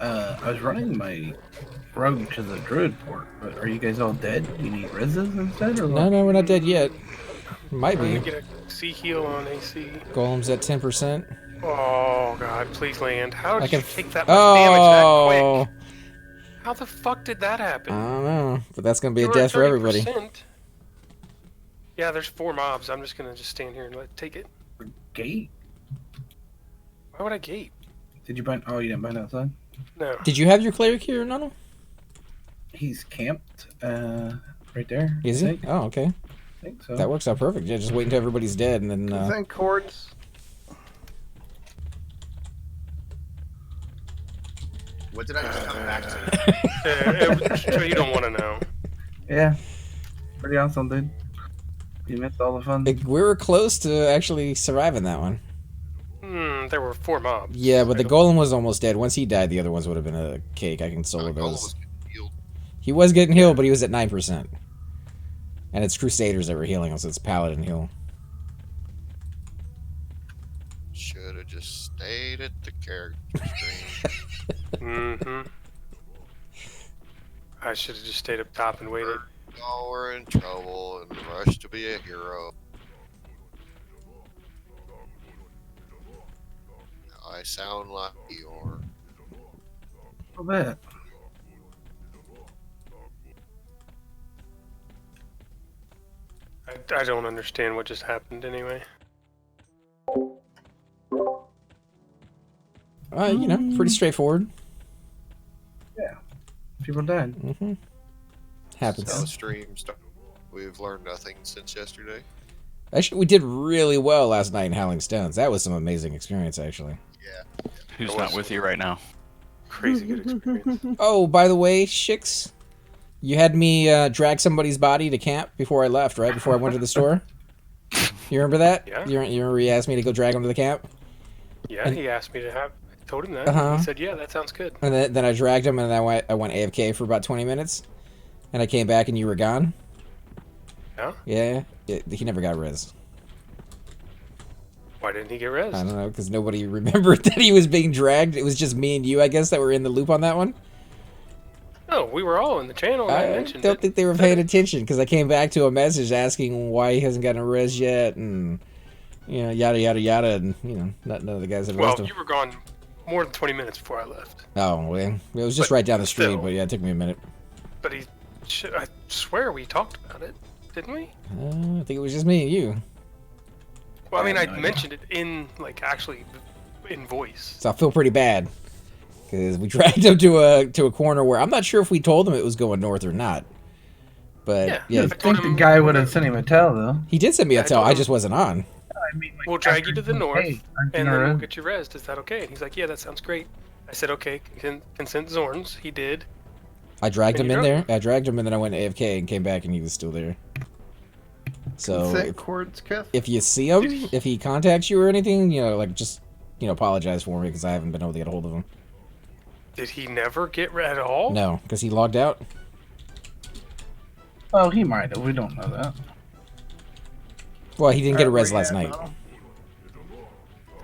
I was running my rogue to the druid port, but are you guys all dead? You need reses instead, or No, what? no, we're not dead yet. Might Trying be. to get a C heal on AC. Golem's at 10%. Oh god, please land. How I did can. you take that much damage that Oh, quick? How the fuck did that I happen? don't know, but that's gonna be You a were at death for everybody. 30%. Yeah, there's 4 mobs. I'm just gonna stand here and take it. Gate? Why would I gate? Did you bind? Oh, you didn't bind outside. No. Did you have your cleric here, Nono? He's camped, right there. Is he? Oh, okay. I think so. That works out perfect. Yeah, just wait until everybody's dead, and then. Thank Cords. What did I just come back to? You don't want to know. Yeah. Pretty awesome, dude. You missed all the fun. We were close to actually surviving that one. There were 4 mobs. Yeah, but the golem was almost dead. Once he died, the other ones would have been a cake. I can solo those. He was getting healed, but he was at 9%. And it's Crusaders that were healing him, so it's Paladin heal. Should have just stayed at the character screen. I should have just stayed up top and waited. Y'all were in trouble and rushed to be a hero. I sound like Eeyore. A little bit. I don't understand what just happened anyway. You know, pretty straightforward. Yeah. People died. Happens. So streams, we've learned nothing since yesterday. Actually, we did really well last night in Howling Stones. That was some amazing experience, actually. Yeah. Who's not with you right now? Crazy good experience. Oh, by the way, Shix, you had me drag somebody's body to camp before I left, right? Before I went to the store? You remember that? Yeah. You remember he asked me to go drag him to the camp? Yeah, he asked me to have. I told him that. Uh-huh. He said, "Yeah, that sounds good." And then I dragged him, and then I went AFK for about 20 minutes. And I came back, and you were gone. Yeah? Yeah. He never got res. Why didn't he get res? I don't know, because nobody remembered that he was being dragged. It was just me and you, I guess, that were in the loop on that one. No, we were all in the channel. And I mentioned don't it. think they were paying attention, because I came back to a message asking why he hasn't gotten a res yet, and, you know, yada, yada, yada, and, you know, none of the guys had Well, resed him. you were gone more than 20 minthink before I left. Oh, well, it was just But right down the street, still. but yeah, it took me a minute. But I swear we talked about it, didn't we? I think it was just me and you. Well, I mean, I I have no mentioned it in, like, actually in voice. So I feel pretty bad, because we dragged him to a corner where I'm not sure if we told him it was going north or not. But yeah, I I think told the him- guy would have sent him a tell, though. he did send me a I tell. told I him- just wasn't on. I mean, like, We'll drag you to the after- north, hey, aren't you and then gonna we'll res? get you resed. Is that okay? And he's like, yeah, that sounds great. I said, okay, consent Zorns. He did. I dragged And him you in drove there. I dragged him, and then I went AFK and came back, and he was still there. So Thank Cords, Kev. if you see him, if he contacts you or anything, you know, like just apologize for me, because I haven't been able to get a hold of him. Did he never get red at all? No, because he logged out. Oh, he might have. We don't know that. Well, he didn't get a Where res you last at, night. Nono?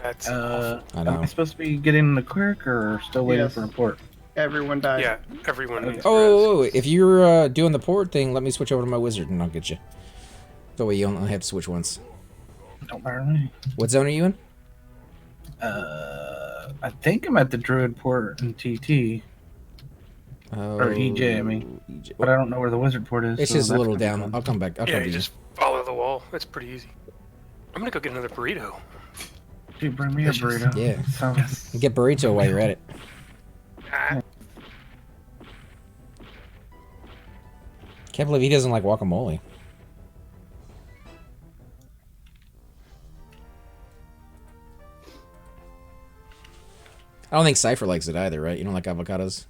That's I Am know. I supposed to be getting the clerk or still waiting Yes. for a report? Everyone died. yeah. Everyone needs Oh, res. if you're doing the port thing, let me switch over to my wizard, and I'll get you. That way you only have to switch once. Don't matter to me. What zone are you in? I think I'm at the druid port in TT, or EJ, I mean. EJ. But I don't know where the wizard port is. It's so just a that's little gonna be down. fun. I'll come back. I'll Yeah, come to you you. just follow the wall. It's pretty easy. I'm gonna go get another burrito. Dude, bring me a burrito. Yeah. Sounds. Get burrito while you're at it. Ah, Can't believe he doesn't like guacamole. I don't think Cypher likes it either, right? You don't like avocados?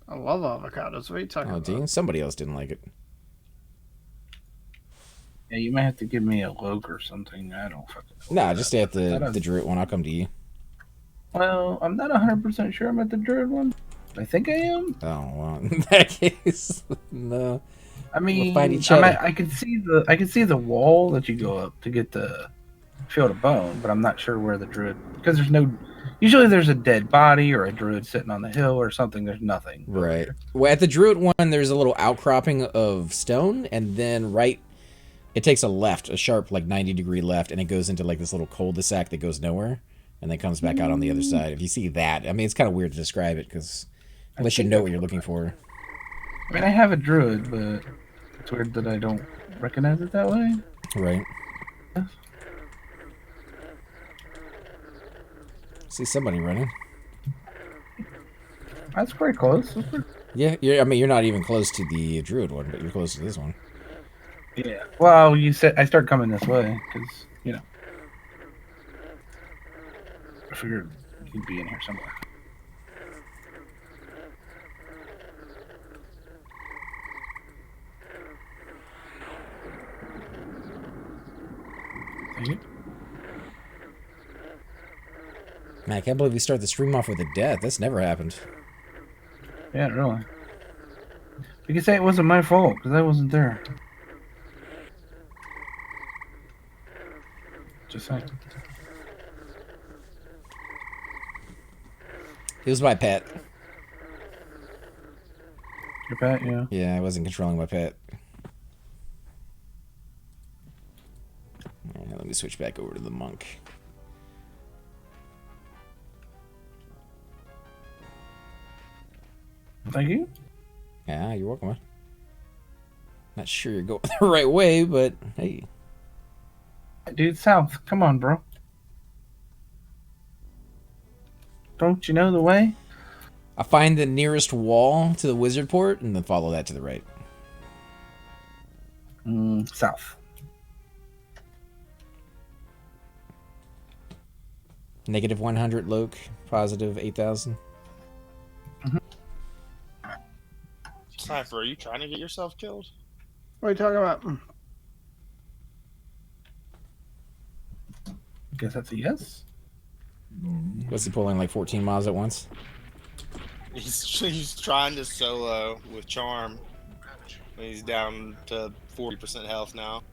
I love avocados. What are you talking Oh, about? do you? Somebody else didn't like it. Yeah, you might have to give me a logue or something. I don't fucking know. Nah, just stay at the Druid one. I'll come to you. Well, I'm not 100% sure I'm at the druid one. I think I am. Oh, well, in that case, no. I mean, find each other. I can see the wall that you go up to get the field of bone, but I'm not sure where the druid, because there's no, Usually there's a dead body or a druid sitting on the hill or something. There's nothing. Right. Well, at the Druid one, there's a little outcropping of stone, and then it takes a left, a sharp, like 90-degree left, and it goes into like this little cul-de-sac that goes nowhere, and then comes back out on the other side. If you see that, I mean, it's kind of weird to describe it because unless you know what you're looking for. I mean, I have a druid, but it's weird that I don't recognize it that way. Right. See somebody running. That's pretty close. Yeah, I mean, you're not even close to the Druid one, but you're close to this one. Yeah. Well, you said I started coming this way because, I figured you'd be in here somewhere. Thank you. Man, I can't believe we start the stream off with a death. That's never happened. Yeah, really. You can say it wasn't my fault because I wasn't there. Just saying. It was my pet. Your pet, yeah. Yeah, I wasn't controlling my pet. All right, let me switch back over to the monk. Thank you. Yeah, you're welcome, man. Not sure you're going the right way, but hey. Dude, south. Come on, bro. Don't you know the way? I find the nearest wall to the wizard port and then follow that to the right. South. Negative 100 Loke, positive 8,000. Cypher, are you trying to get yourself killed? What are you talking about? Guess that's a yes. Was he pulling like 14 miles at once? He's trying to solo with charm. He's down to 40% health now.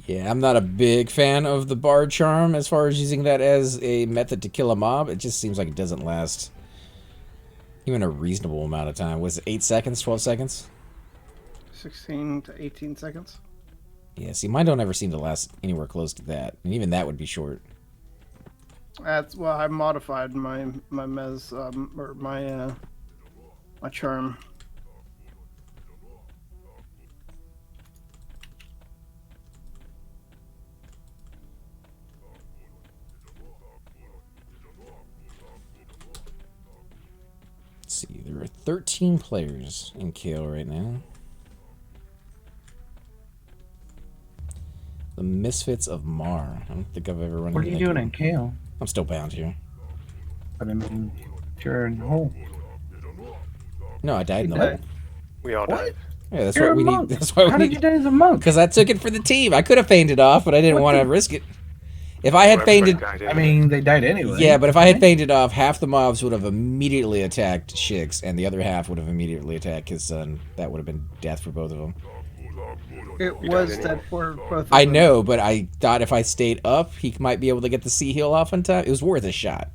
Yeah, I'm not a big fan of the Bard Charm as far as using that as a method to kill a mob. It just seems like it doesn't last even a reasonable amount of time. Was it 8 seconds, 12 seconds? 16 to 18 seconds. Yeah, see, mine don't ever seem to last anywhere close to that. And even that would be short. That's well, I modified my mez or my charm. Let's see, there are 13 players in KO right now. The Misfits of Mar. I don't think I've ever run What are into you that doing game. in KO? I'm still bound here. But I mean, you're in the hole. No, I died in the died? hole. We all What? died. Yeah, that's You're what a we monk. need. That's why How we did you need. die as a monk? Because I took it for the team. I could have fainted off, but I didn't What want to the- risk it. If I had Well, everybody fainted, died I anyway. mean, they died anyway. yeah, but if I had fainted off, half the mobs would have immediately attacked Shix, and the other half would have immediately attacked his son. That would have been death for both of them. It You was died dead for both of I them. know, but I thought if I stayed up, he might be able to get the sea heal off in time. It was worth a shot.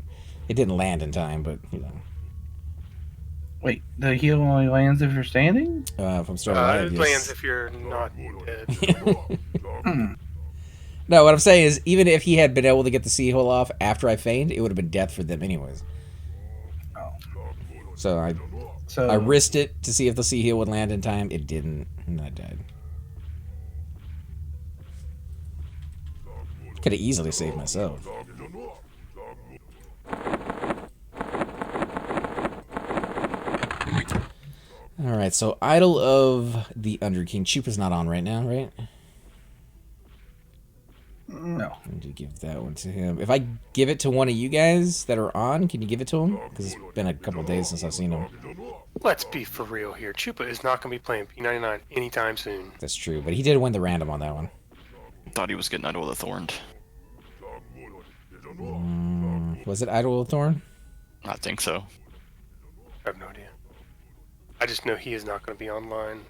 It didn't land in time, but you know, Wait, the heal only lands if you're standing? if I'm still It alive, lands yes. if you're not dead. Hmm. No, what I'm saying is, even if he had been able to get the sea heal off after I feigned, it would have been death for them anyways. Oh. So I So risked it to see if the sea heal would land in time. It didn't, and I died. Could have easily saved myself. Alright, so Idol of the Underking. Chupa's not on right now, right? no. I need to give that one to him. If I give it to one of you guys that are on, can you give it to him? Because it's been a couple days since I've seen him. Let's be for real here. Chupa is not going to be playing P99 anytime soon. That's true, but he did win the random on that one. Thought he was getting Idol of the Thorned. Was it Idol of Thorn? I think so. I have no idea. I just know he is not going to be online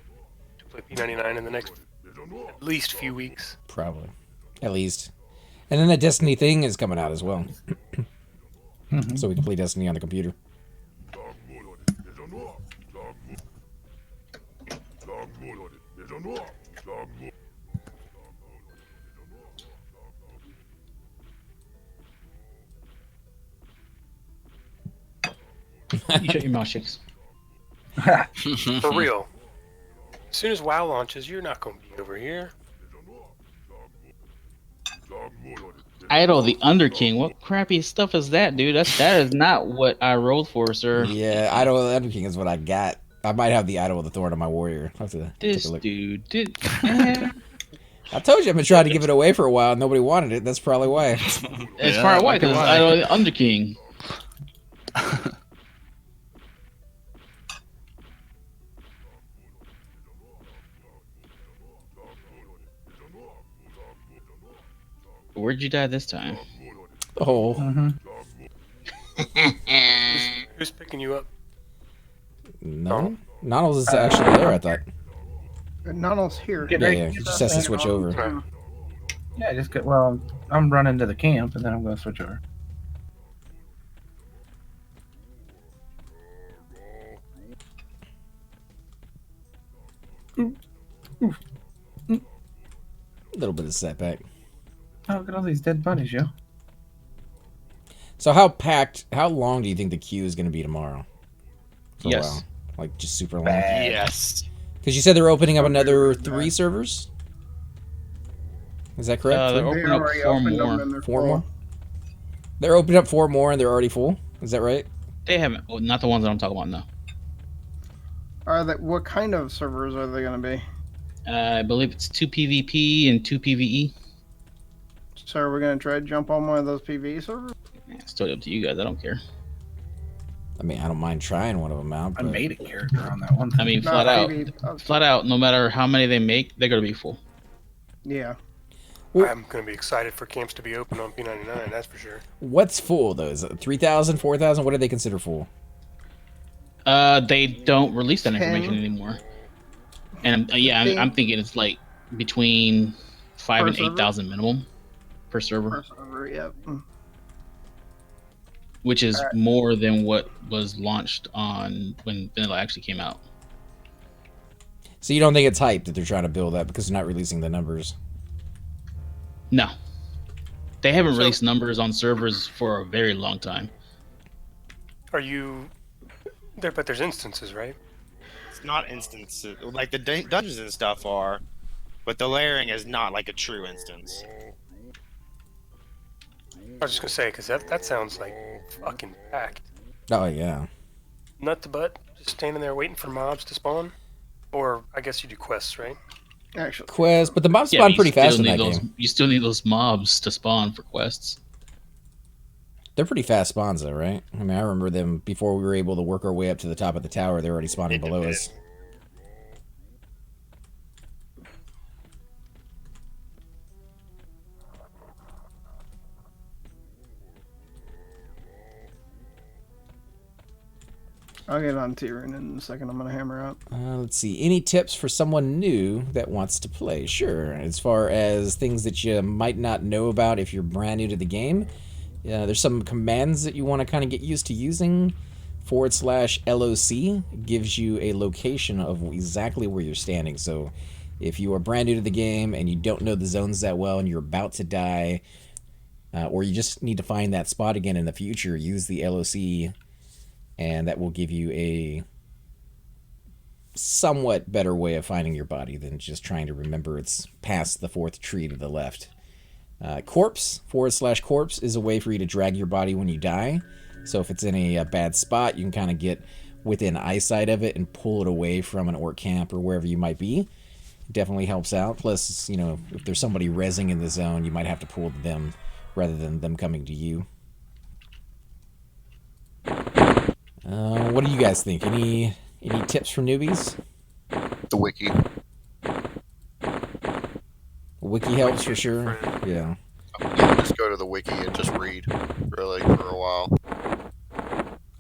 to play P99 in the next at least few weeks. Probably. At least. And then the Destiny thing is coming out as well. So we can play Destiny on the computer. You shut your mouth, Shakes. For real. As soon as WoW launches, you're not going to be over here. Idol the Underking. What crappy stuff is that, dude? That is not what I rolled for, sir. Yeah, Idol of the Under King is what I got. I might have the Idol of the Thorn on my warrior. I'll have to This take a look. dude did. Eh. I told you I've been trying to give it away for a while. Nobody wanted it. That's probably why. It's probably why, because it's Idol the Underking. Where'd you die this time? Oh. Who's picking you up? No? Noddles is actually there, I thought. Nonnel's here. Get Yeah, ready yeah. to He get just up has to there. switch over. Yeah, just get. Well, I'm running to the camp, and then I'm going to switch over. A little bit of setback. Oh, look at all these dead buddies, yo. So how long do you think the queue is going to be tomorrow? For a Yes. while? Like, just super long? Yes. Because you said they're opening up another 3 servers? Is that correct? They're They opening up already 4 opened them more. and they're 4 full. more? They're opening up 4 more and they're already full? Is that right? They haven't. Well, not the ones that I'm talking about, no. What kind of servers are they going to be? I believe it's 2 PvP and 2 PvE. So are we going to try to jump on one of those PvE servers? Yeah, it's totally up to you guys. I don't care. I mean, I don't mind trying one of them out. I But made a character on that one. I mean, No, flat out. PvE, Flat out, no matter how many they make, they're going to be full. yeah. I'm going to be excited for camps to be open on P99, that's for sure. what's full, though? Is it 3,000, 4,000? What do they consider full? They don't release that 10. information anymore. And yeah, I'm thinking it's like between 5 Per and server? 8,000 minimum per server, Per server, yep. which is more than what was launched on when Vanilla actually came out. So you don't think it's hype that they're trying to build up because they're not releasing the numbers? No, they haven't released numbers on servers for a very long time. Are you there? But there's instances, right? It's not instances. Like the dungeons and stuff are, but the layering is not like a true instance. I was just going to say, because that sounds like fucking packed. Oh, yeah. Nut to butt, just standing there waiting for mobs to spawn? Or I guess you do quests, right? Actually, Quest, but the mobs Yeah, spawn but pretty you still fast in need that those. game. You still need those mobs to spawn for quests. They're pretty fast spawns, though, right? I mean, I remember them before we were able to work our way up to the top of the tower. They're already spawning It below depends. us. I'll get on Tyrion in a second. I'm going to hammer out. Let's see. Any tips for someone new that wants to play? Sure. As far as things that you might not know about if you're brand new to the game, there's some commands that you want to kind of get used to using. /LOC gives you a location of exactly where you're standing. So if you are brand new to the game and you don't know the zones that well and you're about to die, or you just need to find that spot again in the future, use the LOC, and that will give you a somewhat better way of finding your body than just trying to remember it's past the 4th tree to the left. Corpse, /corpse, is a way for you to drag your body when you die. So if it's in a bad spot, you can kind of get within eyesight of it and pull it away from an orc camp or wherever you might be. It definitely helps out. Plus, you know, if there's somebody rezzing in the zone, you might have to pull them rather than them coming to you. What do you guys think? Any tips for newbies? The wiki. Wiki helps for sure. Yeah. Yeah, just go to the wiki and just read, really, for a while.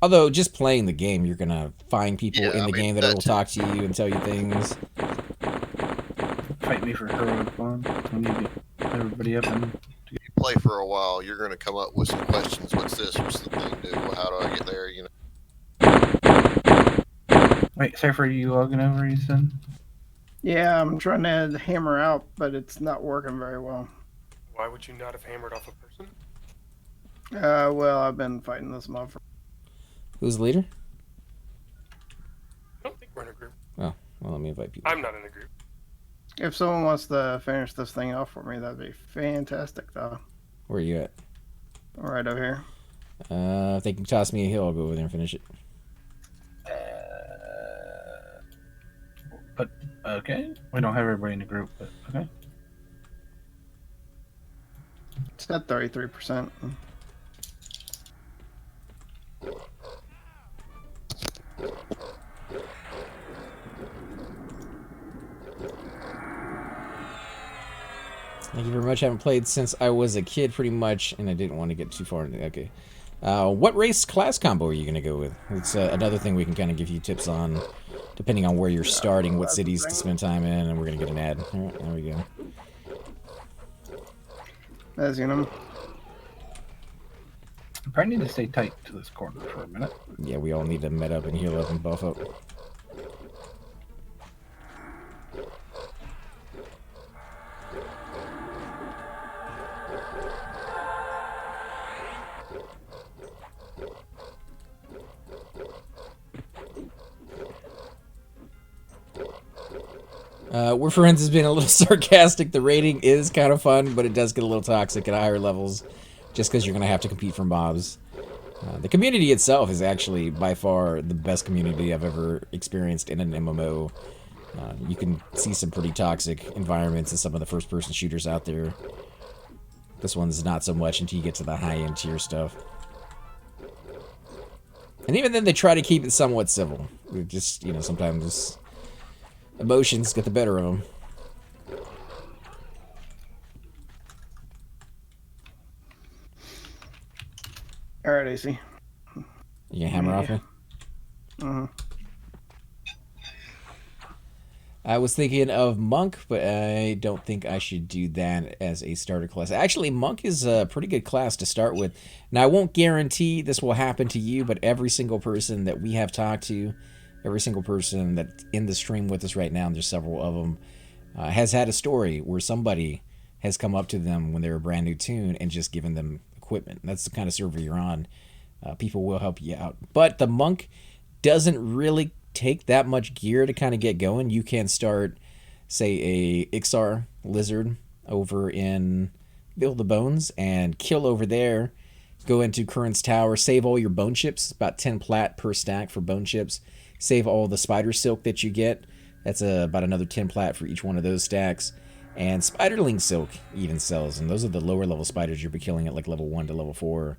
Although, just playing the game, you're going to find people Yeah, in the I mean, game that that will too. talk to you and tell you things. fight me for heroic fun when you get everybody up and You play for a while, you're going to come up with some questions. What's this? What's the thing do? How do I get there? You know. wait. Cypher, are you logging over? You said. Yeah, I'm trying to hammer out, but it's not working very well. Why would you not have hammered off a person? Well, I've been fighting this mob for. Who's the leader? I don't think we're in a group. Oh, well, let me invite people. I'm not in a group. If someone wants to finish this thing off for me, that'd be fantastic, though. Where are you at? Right over here. If they can toss me a hill, I'll go over there and finish it. But okay, we don't have everybody in the group. But okay. It's at 33%. Thank you very much. I haven't played since I was a kid, pretty much, and I didn't want to get too far into. Okay. What race class combo are you going to go with? It's another thing we can kind of give you tips on, depending on where you're starting, what cities to spend time in, and we're going to get an ad. All right, there we go. As you know. I probably need to stay tight to this corner for a minute. Yeah, we all need to met up and heal up and buff up. Friends has been a little sarcastic. The rating is kind of fun, but it does get a little toxic at higher levels, just because you're going to have to compete for mobs. The community itself is actually by far the best community I've ever experienced in an MMO. You can see some pretty toxic environments in some of the first-person shooters out there. This one's not so much until you get to the high-end tier stuff. And even then, they try to keep it somewhat civil. It just, you know, sometimes emotions get the better of them. All right, AC. You gonna hammer off me? Uh-huh. I was thinking of Monk, but I don't think I should do that as a starter class. Actually, Monk is a pretty good class to start with. Now, I won't guarantee this will happen to you, but every single person that we have talked to, every single person that's in the stream with us right now, and there's several of them, has had a story where somebody has come up to them when they're a brand new tune and just given them equipment. That's the kind of server you're on. People will help you out. But the Monk doesn't really take that much gear to kind of get going. You can start, say, a Iksar lizard over in Build the Bones and kill over there. Go into Current's Tower, save all your bone chips, about 10 plat per stack for bone chips. Save all the spider silk that you get. That's about another 10 plat for each one of those stacks. And spiderling silk even sells, and those are the lower level spiders you'll be killing at like level 1 to level 4.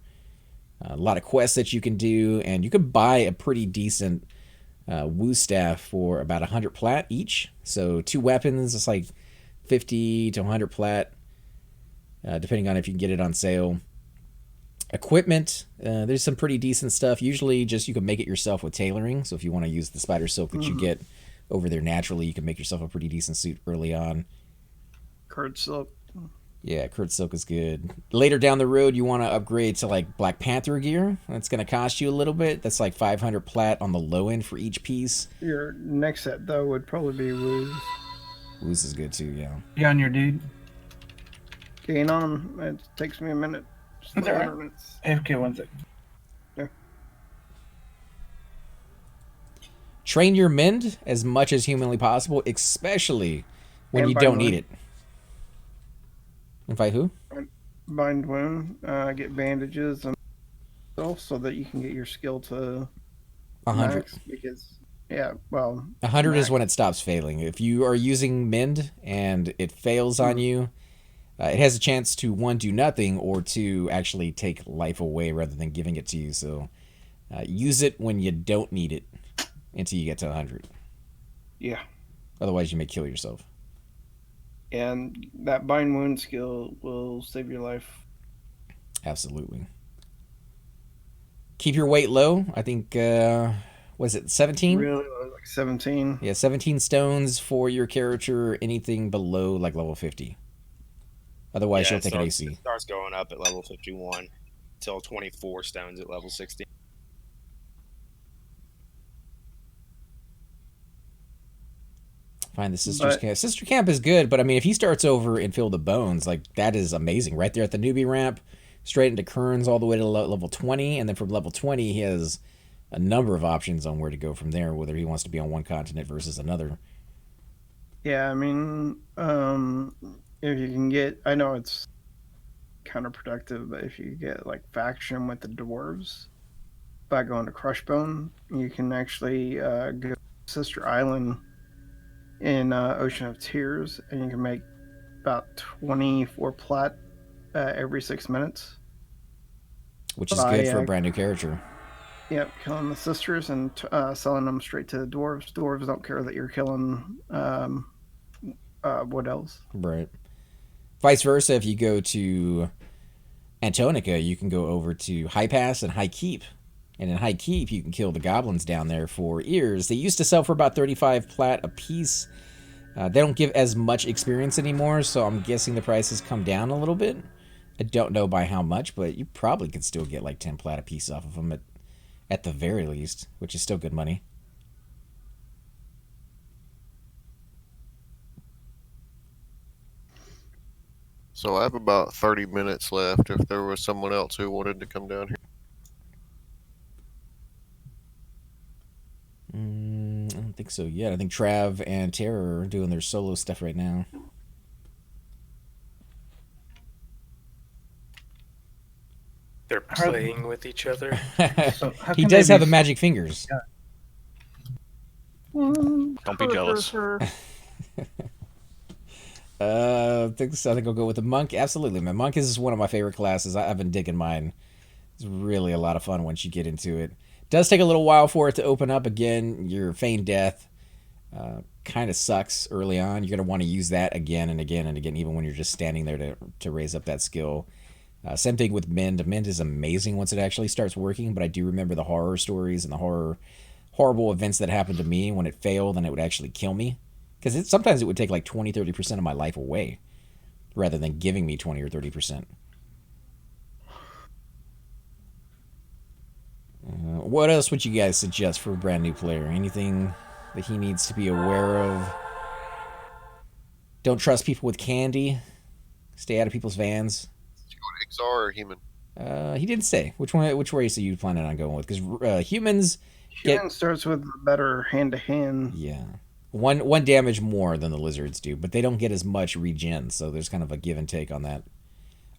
A lot of quests that you can do, and you can buy a pretty decent woo staff for about 100 plat each. So 2 weapons, it's like 50 to 100 plat, depending on if you can get it on sale. Equipment, there's some pretty decent stuff. Usually just you can make it yourself with tailoring. So if you want to use the spider silk that you get over there naturally, you can make yourself a pretty decent suit early on. Curd silk. Yeah, Curd silk is good. Later down the road, you want to upgrade to like Black Panther gear. That's going to cost you a little bit. That's like 500 plat on the low end for each piece. Your next set, though, would probably be Woos. Woos is good too, yeah. You on your dude? Gain on them. It takes me a minute. Just That's all right. 100 minutes. AFK 1 second. Train your mend as much as humanly possible, especially when And you don't bind need wound. it. Invite who? Bind wound. Get bandages and stuff so that you can get your skill to 100. max, because, yeah, well, 100 is max. when it stops failing. If you are using mend and it fails on you, it has a chance to, 1, do nothing, or 2, actually take life away rather than giving it to you. So use it when you don't need it until you get to 100. Yeah. Otherwise, you may kill yourself. And that bind wound skill will save your life. Absolutely. Keep your weight low. I think Was it 17? Really low, like 17. Yeah, 17 stones for your character. Anything below like level 50. Otherwise, Yeah, you'll take an AC. It starts going up at level 51 till 24 stones at level 60. Find the Sisters Camp. Sister Camp is good, but I mean, if he starts over in Field of Bones, like that is amazing. Right there at the newbie ramp, straight into Kern's all the way to level 20, and then from level 20, he has a number of options on where to go from there, whether he wants to be on one continent versus another. Yeah, I mean, if you can get, I know it's counterproductive, but if you get like faction with the dwarves by going to Crushbone, you can actually go to Sister Island in Ocean of Tears, and you can make about 24 plat every 6 minutes. Which is good for a brand new character. Yep, killing the sisters and selling them straight to the dwarves. Dwarves don't care that you're killing what else? Right. Vice versa, if you go to Antonica, you can go over to High Pass and High Keep. And in High Keep, you can kill the goblins down there for ears. They used to sell for about 35 plat a piece. They don't give as much experience anymore, so I'm guessing the prices come down a little bit. I don't know by how much, but you probably could still get like 10 plat a piece off of them at the very least, which is still good money. So I have about 30 minutes left if there was someone else who wanted to come down here. I don't think so yet. I think Trav and Terror are doing their solo stuff right now. They're playing with each other. So how He can does they have be- the magic fingers. Don't be jealous. I think I'll go with the monk. Absolutely, man. Monk is one of my favorite classes. I've been digging mine. It's really a lot of fun once you get into it. Does take a little while for it to open up. Again, your feigned death kind of sucks early on. You're going to want to use that again and again and again, even when you're just standing there to raise up that skill. Same thing with Mend. Mend is amazing once it actually starts working, but I do remember the horror stories and the horrible events that happened to me when it failed and it would actually kill me. Because sometimes it would take like 20, 30% of my life away rather than giving me 20 or 30%. What else would you guys suggest for a brand new player? Anything that he needs to be aware of? Don't trust people with candy. Stay out of people's vans. Did you go to Iksar or human? He didn't say which race are you planning on going with? Because humans Human starts with better hand to hand. Yeah, one damage more than the lizards do, but they don't get as much regen. So there's kind of a give and take on that.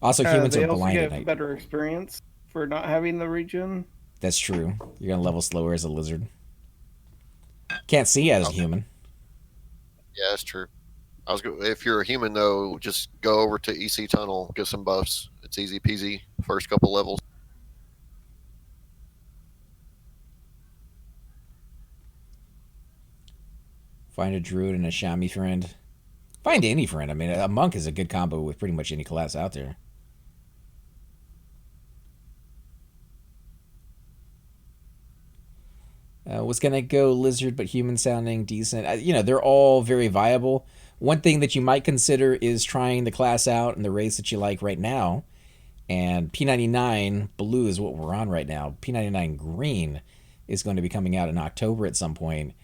Also, humans they are also blind at get night. better experience for not having the regen. That's true. You're gonna level slower as a lizard. Can't see as a human. Yeah, that's true. If you're a human though, just go over to EC Tunnel, get some buffs. It's easy peasy. First couple levels. Find a druid and a Shami friend. Find any friend. I mean, a monk is a good combo with pretty much any class out there. Was gonna go lizard, but human sounding decent. They're all very viable. One thing that you might consider is trying the class out in the race that you like right now. And P99 blue is what we're on right now. P99 green is going to be coming out in October at some point.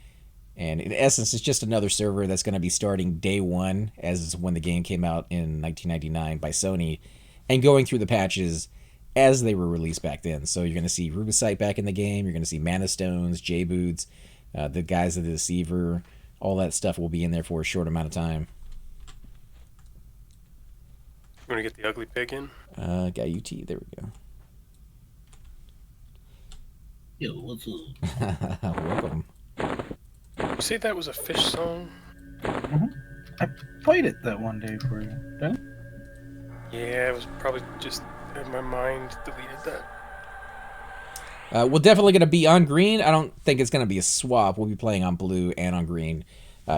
And in essence, it's just another server that's going to be starting day one, as when the game came out in 1999 by Sony, and going through the patches as they were released back then. So you're going to see Rubicite back in the game. You're going to see Mana Stones, J-Boots, the guys of the Deceiver. All that stuff will be in there for a short amount of time. You want to get the ugly pig in? Got UT. There we go. Yo, what's up? Welcome. You say that was a fish song? I played it that one day for you. Don't? Yeah, it was probably just my mind deleted that. We're definitely going to be on green. I don't think it's going to be a swap. We'll be playing on blue and on green.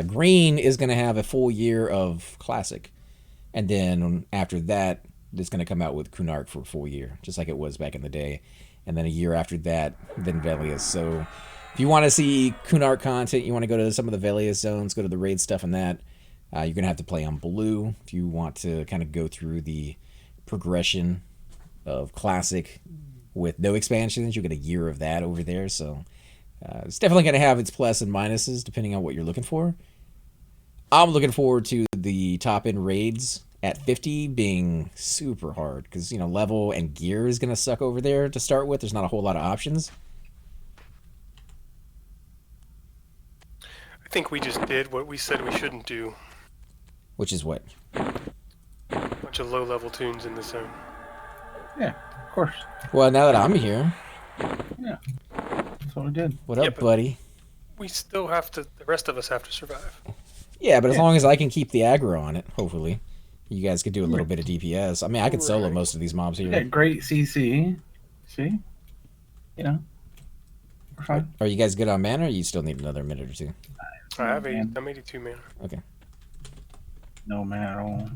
Green is going to have a full year of Classic. And then after that, it's going to come out with Kunark for a full year, just like it was back in the day. And then a year after that, then Velius. So If you want to see Kunart content, you want to go to some of the Velius zones, go to the raid stuff and that, you're going to have to play on blue. If you want to kind of go through the progression of Classic with no expansions, you get a year of that over there. So it's definitely going to have its plus and minuses depending on what you're looking for. I'm looking forward to the top-end raids at 50 being super hard because, you know, level and gear is going to suck over there to start with. There's not a whole lot of options. I think we just did what we said we shouldn't do. Which is what? Bunch of low-level tunes in the zone. Yeah, of course. Well, now that I'm here. Yeah, that's what we did. What up, buddy? We still have to, the rest of us have to survive. Yeah, but as long as I can keep the aggro on it, hopefully. You guys could do a little bit of DPS. I mean, I could solo most of these mobs here. Yeah, great CC. See? You know. We're fine. Are you guys good on mana, or you still need another minute or two? I have I'm 82 mana. Okay. No mana at all.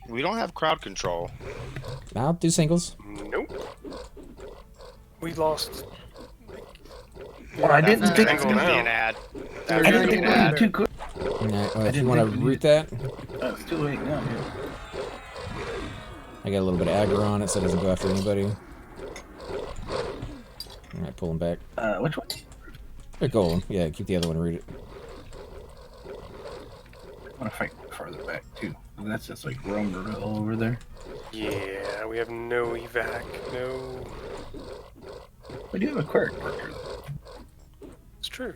We don't have crowd control. I'll do singles. Nope. We lost. Well, I didn't think It's gonna be an ad. I didn't think we were too good. If you want to root that, It's too late now, dude. I got a little bit of aggro on it so it doesn't go after anybody. Alright, pull him back. Which one? They're golden. Yeah, keep the other one rooted. I want to fight farther back, too. That's just like Romer all over there. Yeah, we have no evac, no... We do have a quirk worker. It's true.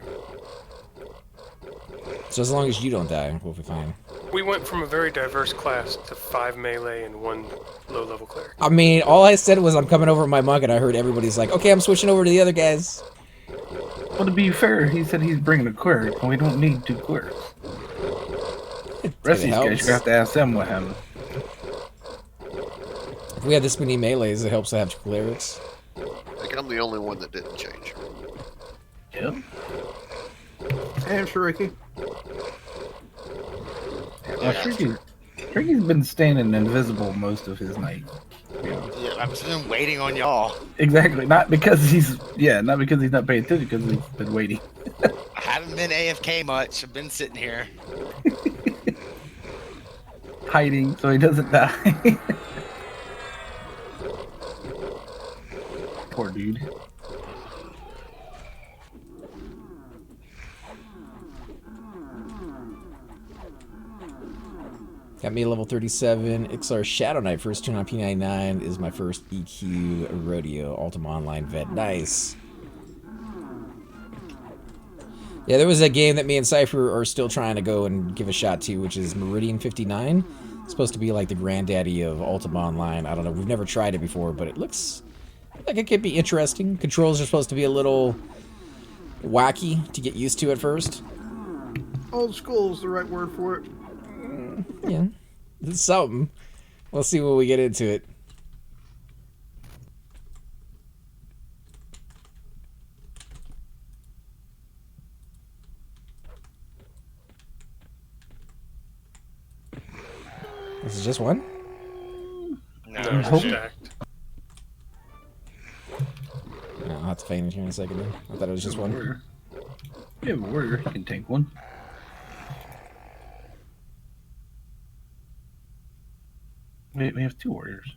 So as long as you don't die, we'll be fine. We went from a very diverse class to 5 melee and 1 low-level cleric. I mean, all I said was I'm coming over with my monk, and I heard everybody's like, okay, I'm switching over to the other guys. Well, to be fair, he said he's bringing a quirk, and we don't need 2 quirks. The rest of these guys, you have to ask them what happened. If we had this many melees, it helps to have 2 clerics. I think I'm the only one that didn't change. Yep. Hey, I'm Shariki. Well, Shrieky's been standing invisible most of his night. Yeah, I've just been waiting on y'all. Exactly. Not because he's not paying attention, because he's been waiting. I haven't been AFK much. I've been sitting here. Hiding so he doesn't die. Poor dude. Got me a level 37. Iksar Shadow Knight, first tune on P99 is my first EQ rodeo. Ultima Online vet. Nice. Yeah, there was a game that me and Cypher are still trying to go and give a shot to, which is Meridian 59. It's supposed to be like the granddaddy of Ultima Online. I don't know. We've never tried it before, but it looks like it could be interesting. Controls are supposed to be a little wacky to get used to at first. Old school is the right word for it. Yeah, it's something. We'll see when we get into it. This is just one? No, it's hope- stacked. No, I'll have to feign it here in a second. Then. I thought it was just one. Warrior. We have a warrior. He can take one. We have 2 warriors.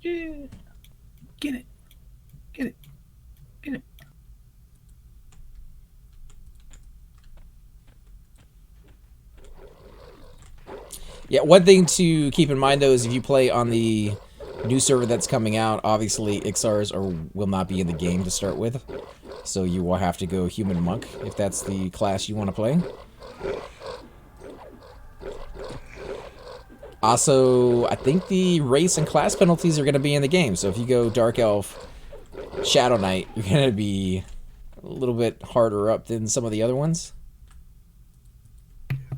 Yeah. Get it. Get it. Get it. Yeah, one thing to keep in mind, though, is if you play on the new server that's coming out, obviously Iksars will not be in the game to start with. So you will have to go Human Monk if that's the class you want to play. Also, I think the race and class penalties are going to be in the game. So if you go Dark Elf, Shadow Knight, you're going to be a little bit harder up than some of the other ones.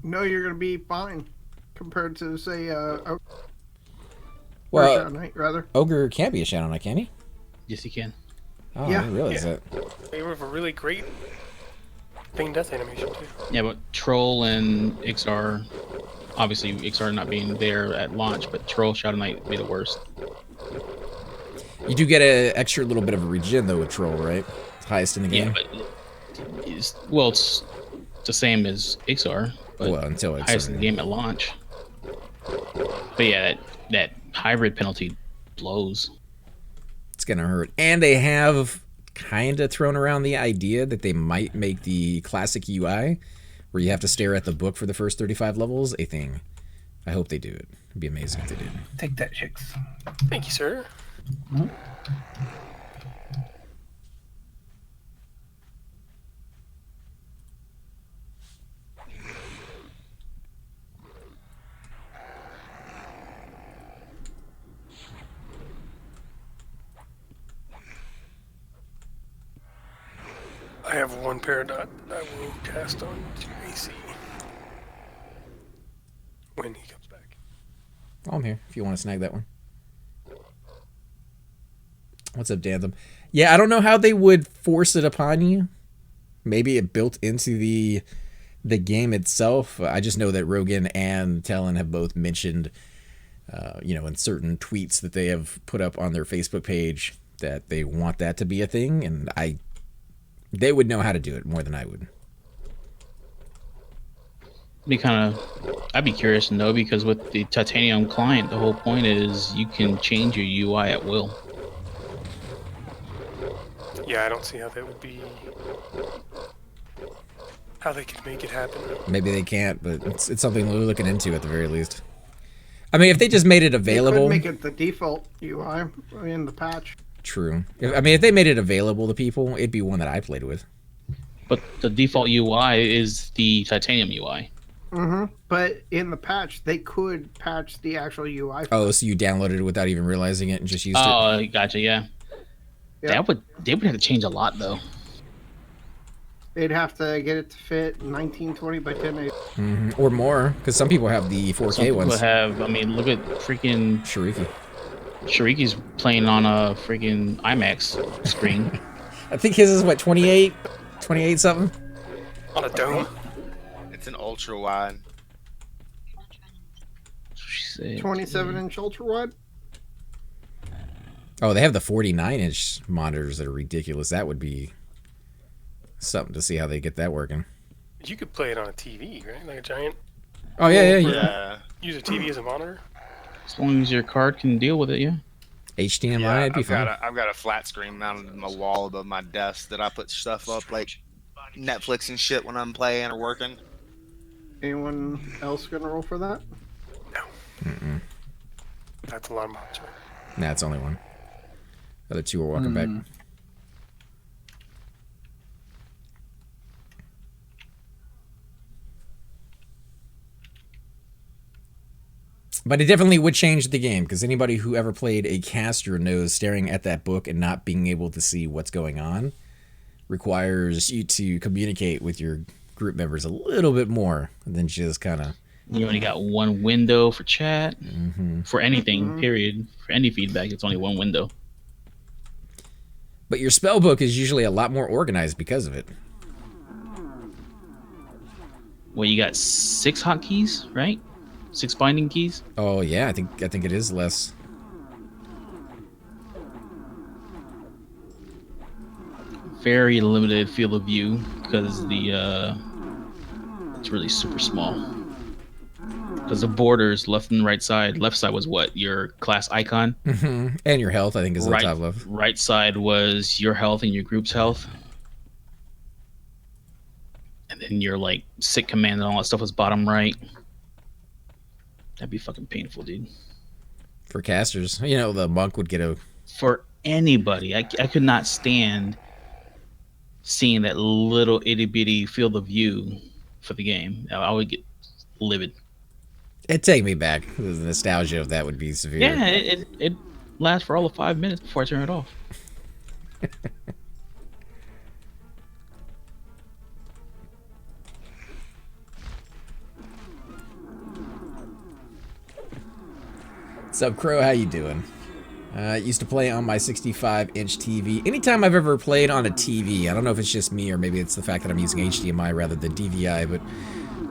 No, you're going to be fine compared to, say, Well, Shadow Knight, rather. Ogre can't be a Shadow Knight, can he? Yes, he can. Oh, Yeah. I didn't realize that. They have a really great Feign Death animation, too. Yeah, but Troll and Iksar Obviously, Iksar not being there at launch, but Troll Shadow Knight would be the worst. You do get an extra little bit of a regen though with Troll, right? It's highest in the game. Yeah, but it's the same as Iksar, but Well, until Iksar, highest in the game at launch. But yeah, that hybrid penalty blows. It's gonna hurt. And they have kind of thrown around the idea that they might make the classic UI, where you have to stare at the book for the first 35 levels, a thing. I hope they do it. It'd be amazing if they did. Take that, chicks. Thank you, sir. Mm-hmm. I have one Peridot that I will cast on to AC when he comes back. Oh, I'm here if you want to snag that one. What's up, Dantham? Yeah, I don't know how they would force it upon you. Maybe it built into the game itself. I just know that Rogan and Talon have both mentioned, in certain tweets that they have put up on their Facebook page that they want that to be a thing, and they would know how to do it more than I would. I'd be curious to know, because with the Titanium client, the whole point is you can change your UI at will. Yeah, I don't see how that would be. How they could make it happen. Maybe they can't, but it's something we're looking into at the very least. I mean, if they just made it available, They could make it the default UI in the patch. True. If they made it available to people, it'd be one that I played with. But the default UI is the Titanium UI. Mm-hmm. But in the patch, they could patch the actual UI. Oh, so you downloaded it without even realizing it and just used it? Oh, gotcha, yeah. They would have to change a lot, though. They'd have to get it to fit 1920 by 1080. Mm-hmm. Or more, because some people have the 4K Some ones. people have, look at freaking Shariki. Shariki's playing on a freaking IMAX screen. I think his is, what, 28 something? On a dome. It's an ultra wide. 27-inch ultra wide. Oh, they have the 49-inch monitors that are ridiculous. That would be something to see how they get that working. You could play it on a TV, right? Like a giant. Oh, yeah. Use a TV as a monitor. As long as your card can deal with it, yeah. HDMI, it'd be fine. I've got a flat screen mounted on my wall above my desk that I put stuff up like Netflix and shit when I'm playing or working. Anyone else gonna roll for that? No. Mm-mm. That's a lot of monster. Nah, it's only one. The other two are walking back. But it definitely would change the game, because anybody who ever played a caster knows staring at that book and not being able to see what's going on requires you to communicate with your group members a little bit more than just kind of... You only got one window for chat, for anything, period. For any feedback, it's only one window. But your spell book is usually a lot more organized because of it. Well, you got 6 hotkeys, right? 6 binding keys. Oh yeah, I think it is less. Very limited field of view because the it's really super small. Because the borders left and right side. Left side was what? Your class icon. And your health, I think, is the top left. Right side was your health and your group's health. And then your like sick command and all that stuff was bottom right. That'd be fucking painful, dude. For casters, the monk would get a... For anybody, I could not stand seeing that little itty bitty field of view for the game. I would get livid. It'd take me back. The nostalgia of that would be severe. Yeah, it lasts for all of 5 minutes before I turn it off. What's up, Crow? How you doing? Used to play on my 65-inch TV. Anytime I've ever played on a TV, I don't know if it's just me or maybe it's the fact that I'm using HDMI rather than DVI, but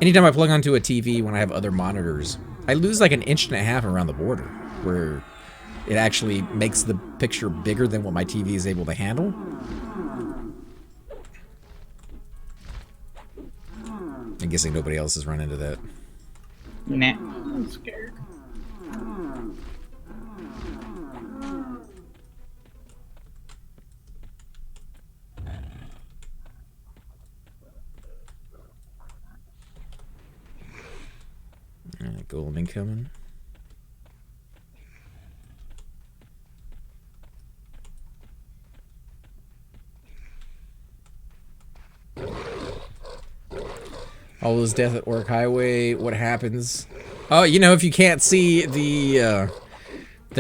Anytime I plug onto a TV when I have other monitors, I lose like 1.5 inches around the border, where it actually makes the picture bigger than what my TV is able to handle. I'm guessing nobody else has run into that. Nah. I'm scared. Alright, golem incoming. All those death at Orc Highway. What happens? Oh, you know, if you can't see the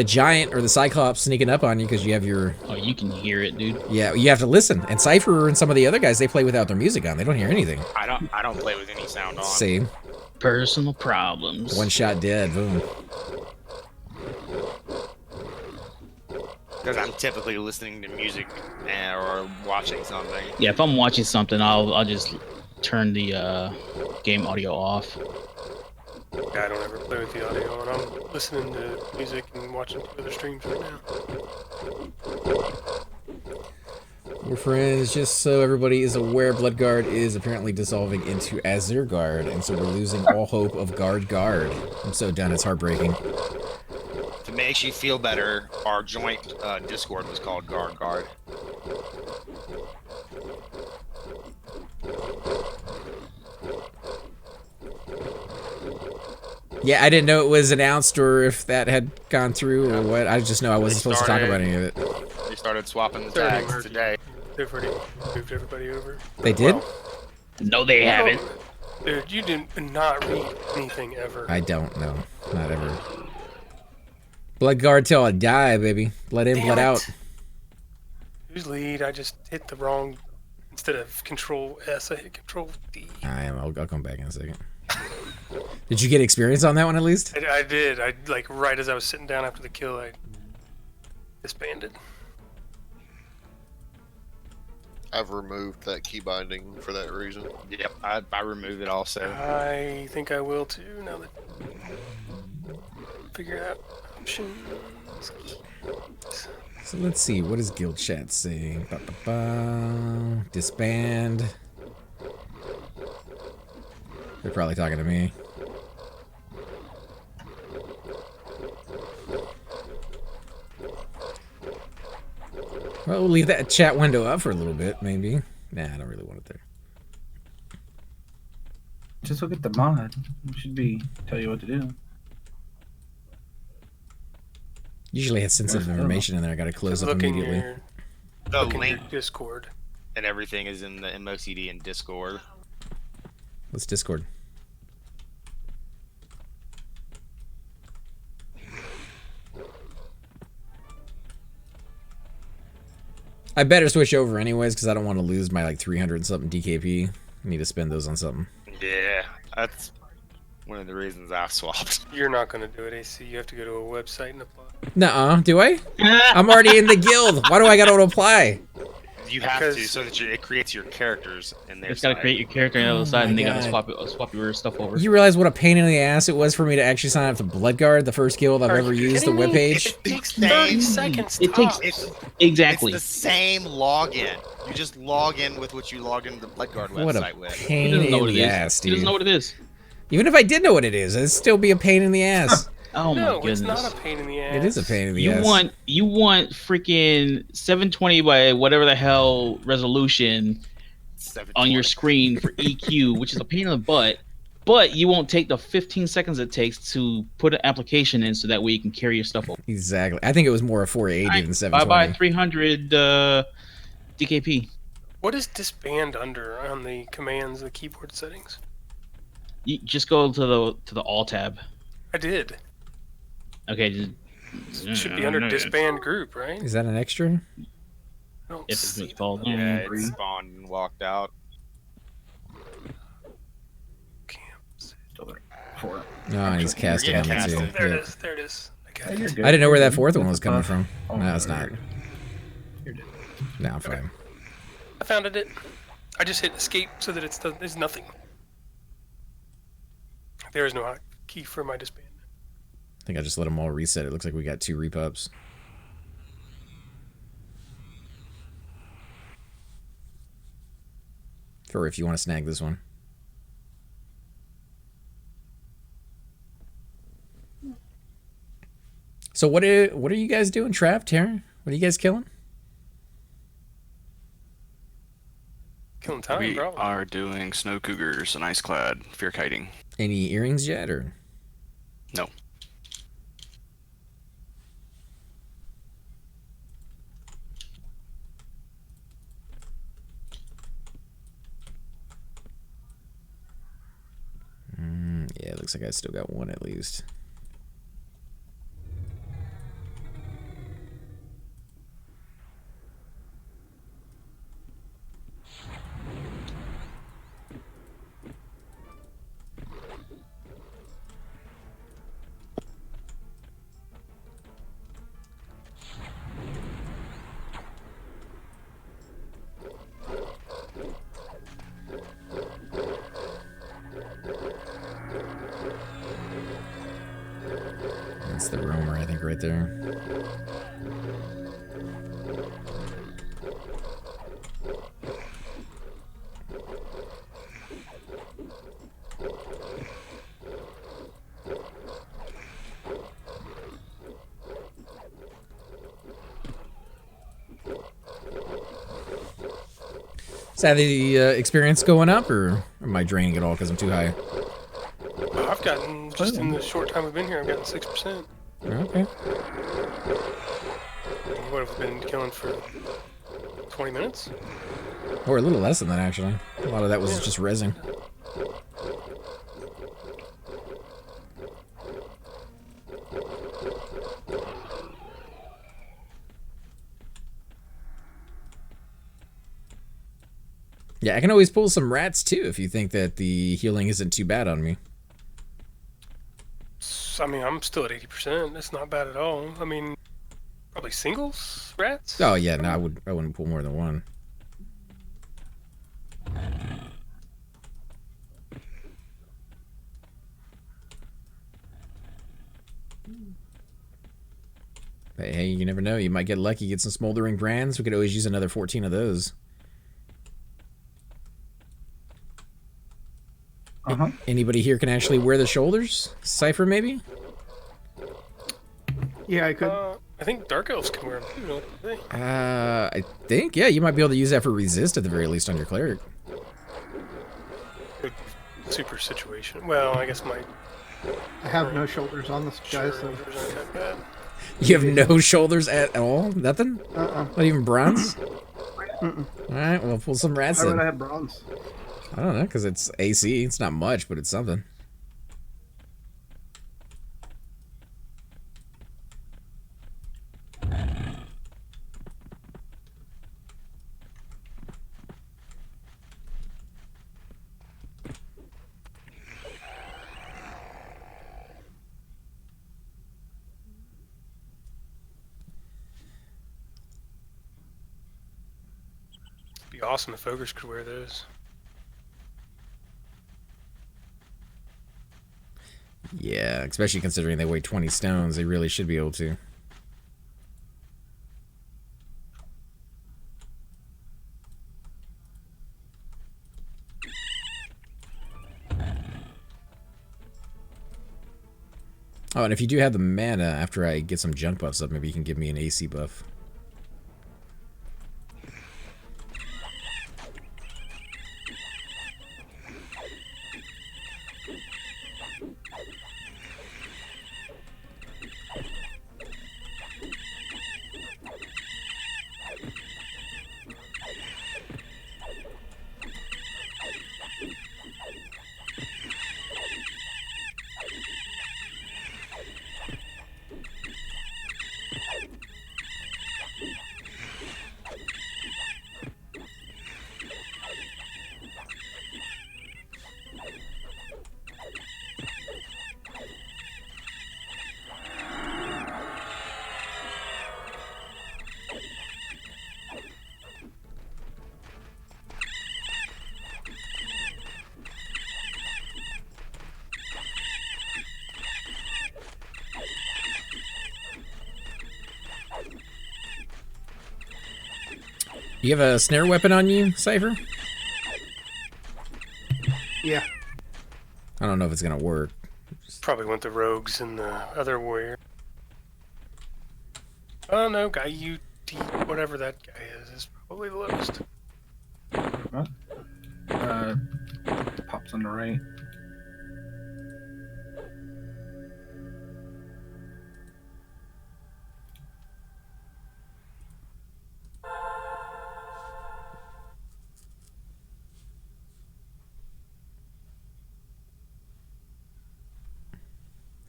giant or the Cyclops sneaking up on you because you have your... Oh, you can hear it, dude. Yeah, you have to listen. And Cypher and some of the other guys, they play without their music on. They don't hear anything. I don't play with any sound on. See? Personal problems. One shot dead. Boom. Because I'm typically listening to music or watching something. Yeah, if I'm watching something, I'll just turn the game audio off. Yeah, I don't ever play with the audio, and I'm listening to music and watching 2 other streams right now. We're friends, just so everybody is aware, Bloodguard is apparently dissolving into Azure Guard, and so we're losing all hope of Guard. I'm so done, it's heartbreaking. If it makes you feel better, our joint Discord was called Guard. Yeah, I didn't know it was announced or if that had gone through or what. I just know I wasn't supposed to talk about any of it. They started swapping the They're already tags today. They've already moved everybody over. They did? Well, No, they haven't. dude, you did not read anything ever. I don't know. Not ever. Bloodguard till I die, baby. Blood in, Damn blood it. out. Who's lead? I just hit the wrong. Instead of Control S, I hit Control D. I'll come back in a second. Did you get experience on that one at least? I did. I like right as I was sitting down after the kill, I disbanded. I've removed that key binding for that reason. Yep, I removed it also. I think I will too. Now that figure out options. So let's see. What does guild chat say? Ba-ba-ba. Disband. They're probably talking to me. Well, we'll leave that chat window up for a little bit, maybe. Nah, I don't really want it there. Just look at the mod. It should be tell you what to do. Usually has sensitive information in there. I gotta close up Look in immediately. your, The look in your link Discord. and everything is in the MOCD and Discord. What's Discord? I better switch over anyways because I don't want to lose my like 300 something DKP. I need to spend those on something. Yeah, that's one of the reasons I swapped. You're not going to do it, AC. You have to go to a website and apply. Nuh-uh, do I? I'm already in the guild. Why do I gotta apply? You have to, Because- so that it creates your characters in there. Just gotta create your character on the other side, and they my gotta God. swap your stuff over. You realize what a pain in the ass it was for me to actually sign up to Bloodguard, the first guild I've Are ever you used, the kidding me? webpage? It takes 30 seconds It takes tops. exactly. It's the same login. You just log in with what you log into the Bloodguard What a website with. He pain doesn't know in what it the is. ass, He doesn't dude. know what it is. Even if I did know what it is, it'd still be a pain in the ass. Oh my No, goodness. it's not a pain in the ass. It is a pain in the You ass. want freaking 720 by whatever the hell resolution on your screen for EQ, which is a pain in the butt. But you won't take the 15 seconds it takes to put an application in, so that way you can carry your stuff over. Exactly. I think it was more a 480 than Bye 720. 300 DKP. What is disband under on the commands, the keyboard settings? You just go to the all tab. I did. Okay. It should be under disband group, right? Is that an extra? I don't If see it's called. Yeah, it spawned and walked out. camps. For No, and he's casting Yeah, on it casting. too. There Yeah. it is. There it is. I got it. you're good. I didn't know where that fourth one was coming from. Oh, No, it's not. You're good. No, I'm fine. I found it. I just hit escape so that it's nothing. There is no hotkey for my disband. I think I just let them all reset. It looks like we got 2 repups. For if you want to snag this one. So what are you guys doing, Trav, Taryn? What are you guys killing? Killing time, We probably. are doing snow cougars and ice clad fear kiting. Any earrings yet, or? No. Yeah, it looks like I still got 1 at least. That's the roamer, I think, right there. Is that the experience going up, or am I draining it all because I'm too high? I've gotten, just in the short time we've been here, I've gotten 6%. Okay. What have we been killing for 20 minutes? Or a little less than that, actually. A lot of that was just resin. Yeah, I can always pull some rats, too, if you think that the healing isn't too bad on me. I mean, I'm still at 80%. That's not bad at all. I mean, probably singles rats? Oh, yeah, no, I wouldn't pull more than 1. Hey, you never know. You might get lucky, get some smoldering brands. We could always use another 14 of those. Anybody here can actually wear the shoulders? Cypher, maybe? Yeah, I could. I think Dark Elves can wear them too, don't they? I think, yeah, you might be able to use that for resist at the very least on your cleric. Good super situation. Well, I guess my... I have no shoulders on this guy, so. shoulders aren't that bad. You have no shoulders at all? Nothing? Not even bronze? Mm-mm. Alright, well, pull some rats Why in. would I have bronze? I don't know, because it's AC. It's not much, but it's something. It'd be awesome if ogres could wear those. Yeah, especially considering they weigh 20 stones, they really should be able to. Oh, and if you do have the mana after I get some junk buffs up, maybe you can give me an AC buff. You have a snare weapon on you, Cypher? Yeah. I don't know if it's gonna work. Probably went the rogues and the other warrior. Oh no, guy UT, whatever that guy is probably the lowest. What? Pops on the right.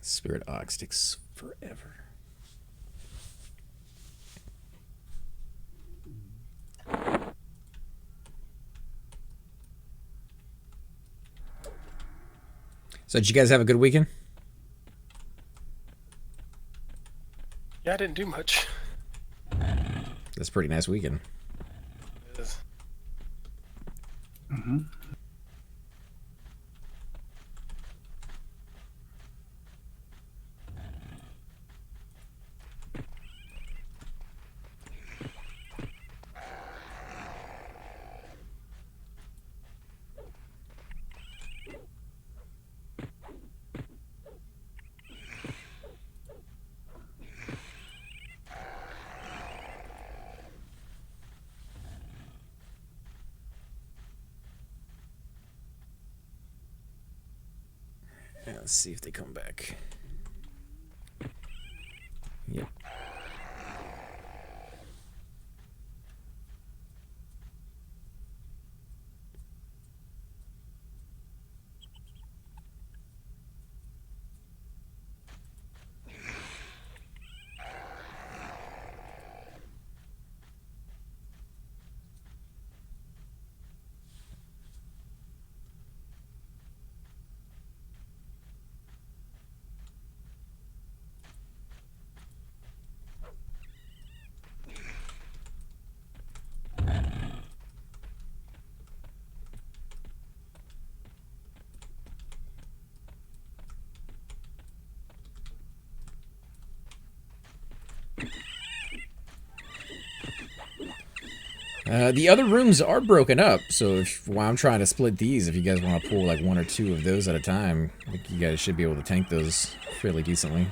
Spirit Ox takes forever. So did you guys have a good weekend? Yeah, I didn't do much. That's a pretty nice weekend. It is. Mm-hmm. Yeah, let's see if they come back. Yep. The other rooms are broken up, so while I'm trying to split these, if you guys want to pull like 1 or 2 of those at a time, I think you guys should be able to tank those fairly decently.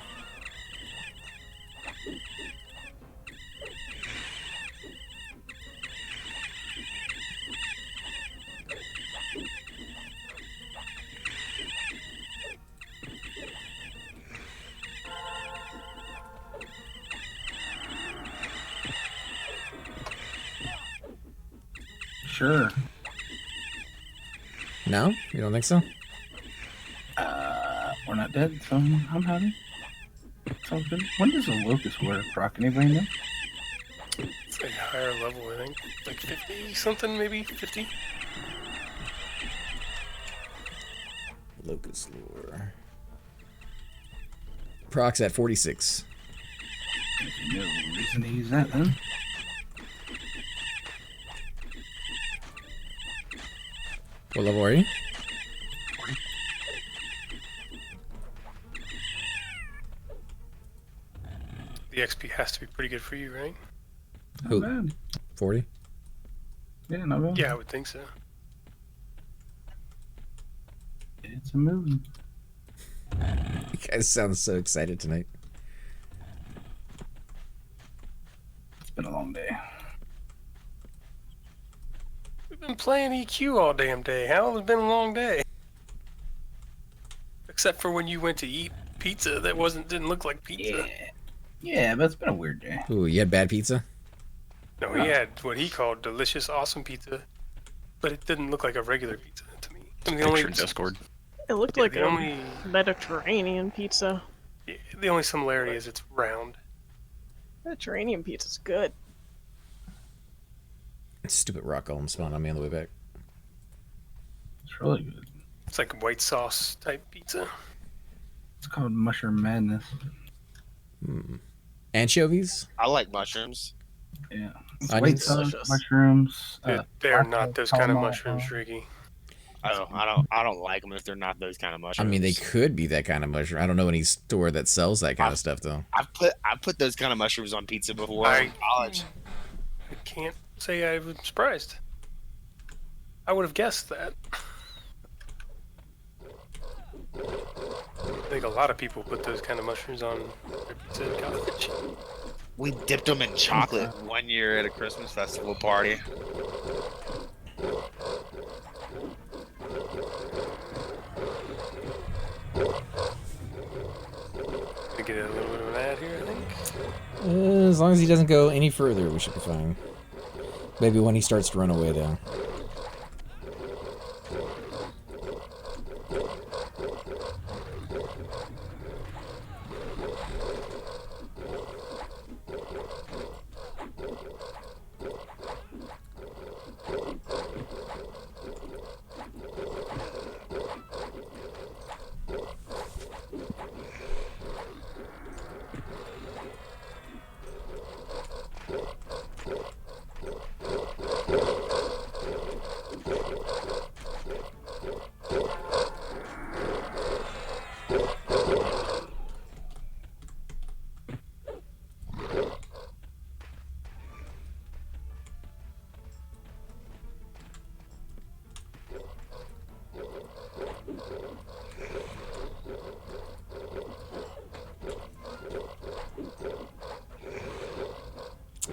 Sure. No? You don't think so? We're not dead, so I'm happy. Sounds good. When does a locust wear proc? Anybody know? It's like higher level, I think. Like 50 something, maybe 50. Locust lore. Proc's at 46. No reason to use that then. What level are you? The XP has to be pretty good for you, right? Not bad. 40? Yeah, not bad. Yeah, I would think so. It's a movie. You guys sound so excited tonight. It's been a long day. We've been playing EQ all damn day. How has it been a long day? Except for when you went to eat pizza that didn't look like pizza. Yeah, but it's been a weird day. Ooh, you had bad pizza? No, he had what he called delicious, awesome pizza, but it didn't look like a regular pizza to me. I mean, the Picture only Discord. It looked Yeah, like the a only- Mediterranean pizza. the only similarity is it's round. Mediterranean pizza's good. Stupid rock golem spawned on me on the way back. It's really good. It's like white sauce type pizza. It's called Mushroom Madness. Anchovies? I like mushrooms. Yeah. It's Onions? white sauce, Delicious. mushrooms. They're black not those kind of calamari. mushrooms, Ricky. Oh, I don't like them if they're not those kind of I mushrooms. mean, they could be that kind of mushroom. I don't know any store that sells that kind of stuff, though. I put those kind of mushrooms on pizza before I- in college. I can't say I was surprised. I would have guessed that. I think a lot of people put those kind of mushrooms on their pizza in college. We dipped them in chocolate one year at a Christmas festival party. We get a little bit of an ad here, I think. As long as he doesn't go any further, we should be fine. Maybe when he starts to run away, though.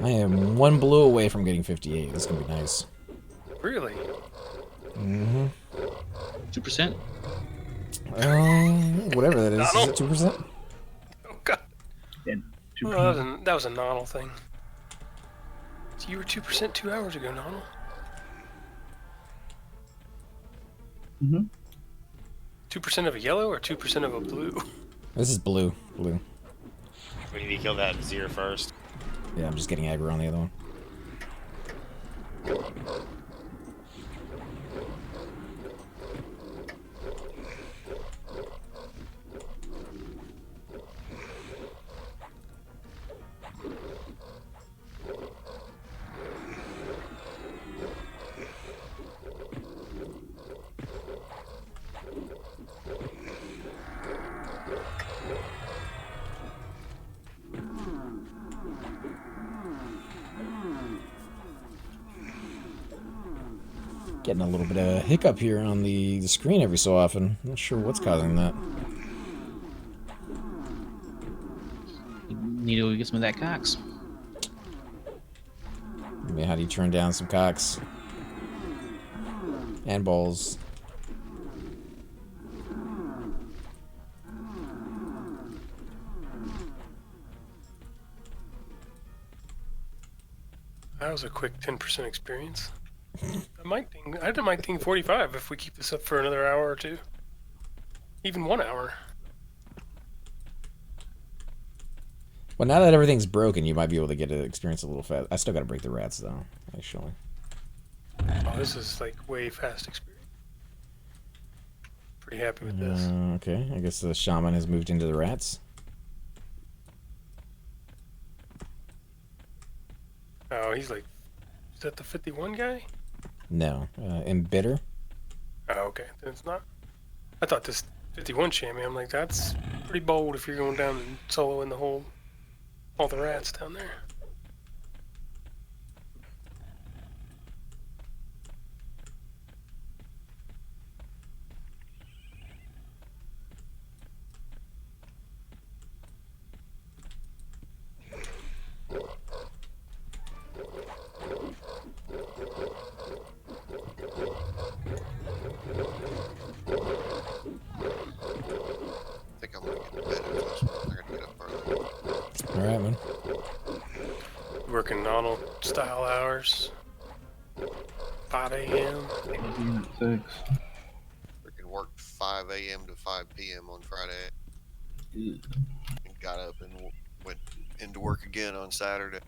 I am one blue away from getting 58. This is going to be nice. Really? Mm-hmm. 2%. Whatever that is. Is it 2%? Oh, God. Yeah, Oh, that was a Nonal thing. So you were 2% 2 hours ago, Nonal. Mm-hmm. 2% of a yellow or 2% of a blue? This is blue. Blue. We need to kill that Vizier first. Yeah, I'm just getting aggro on the other one. Getting a little bit of hiccup here on the screen every so often. Not sure what's causing that. Need to get some of that Cox. Maybe how do you turn down some cocks? And balls. That was a quick 10% experience. I might think 45 if we keep this up for another hour or two. Even 1 hour. Well, now that everything's broken, you might be able to get an experience a little fast. I still got to break the rats, though, actually. Oh, this is like way fast experience. Pretty happy with this. Okay, I guess the shaman has moved into the rats. Oh, he's like, is that the 51 guy? No, embitter. Oh, okay. Then it's not. I thought this 51 chamois, I'm like, that's pretty bold if you're going down and soloing all the rats down there. I think I'm gonna get to bed after this one. I gotta get up early. All right, man. Working normal style hours. 5 a.m. Six. Freaking worked 5 a.m. to 5 p.m. on Friday. And got up and went into work again on Saturday.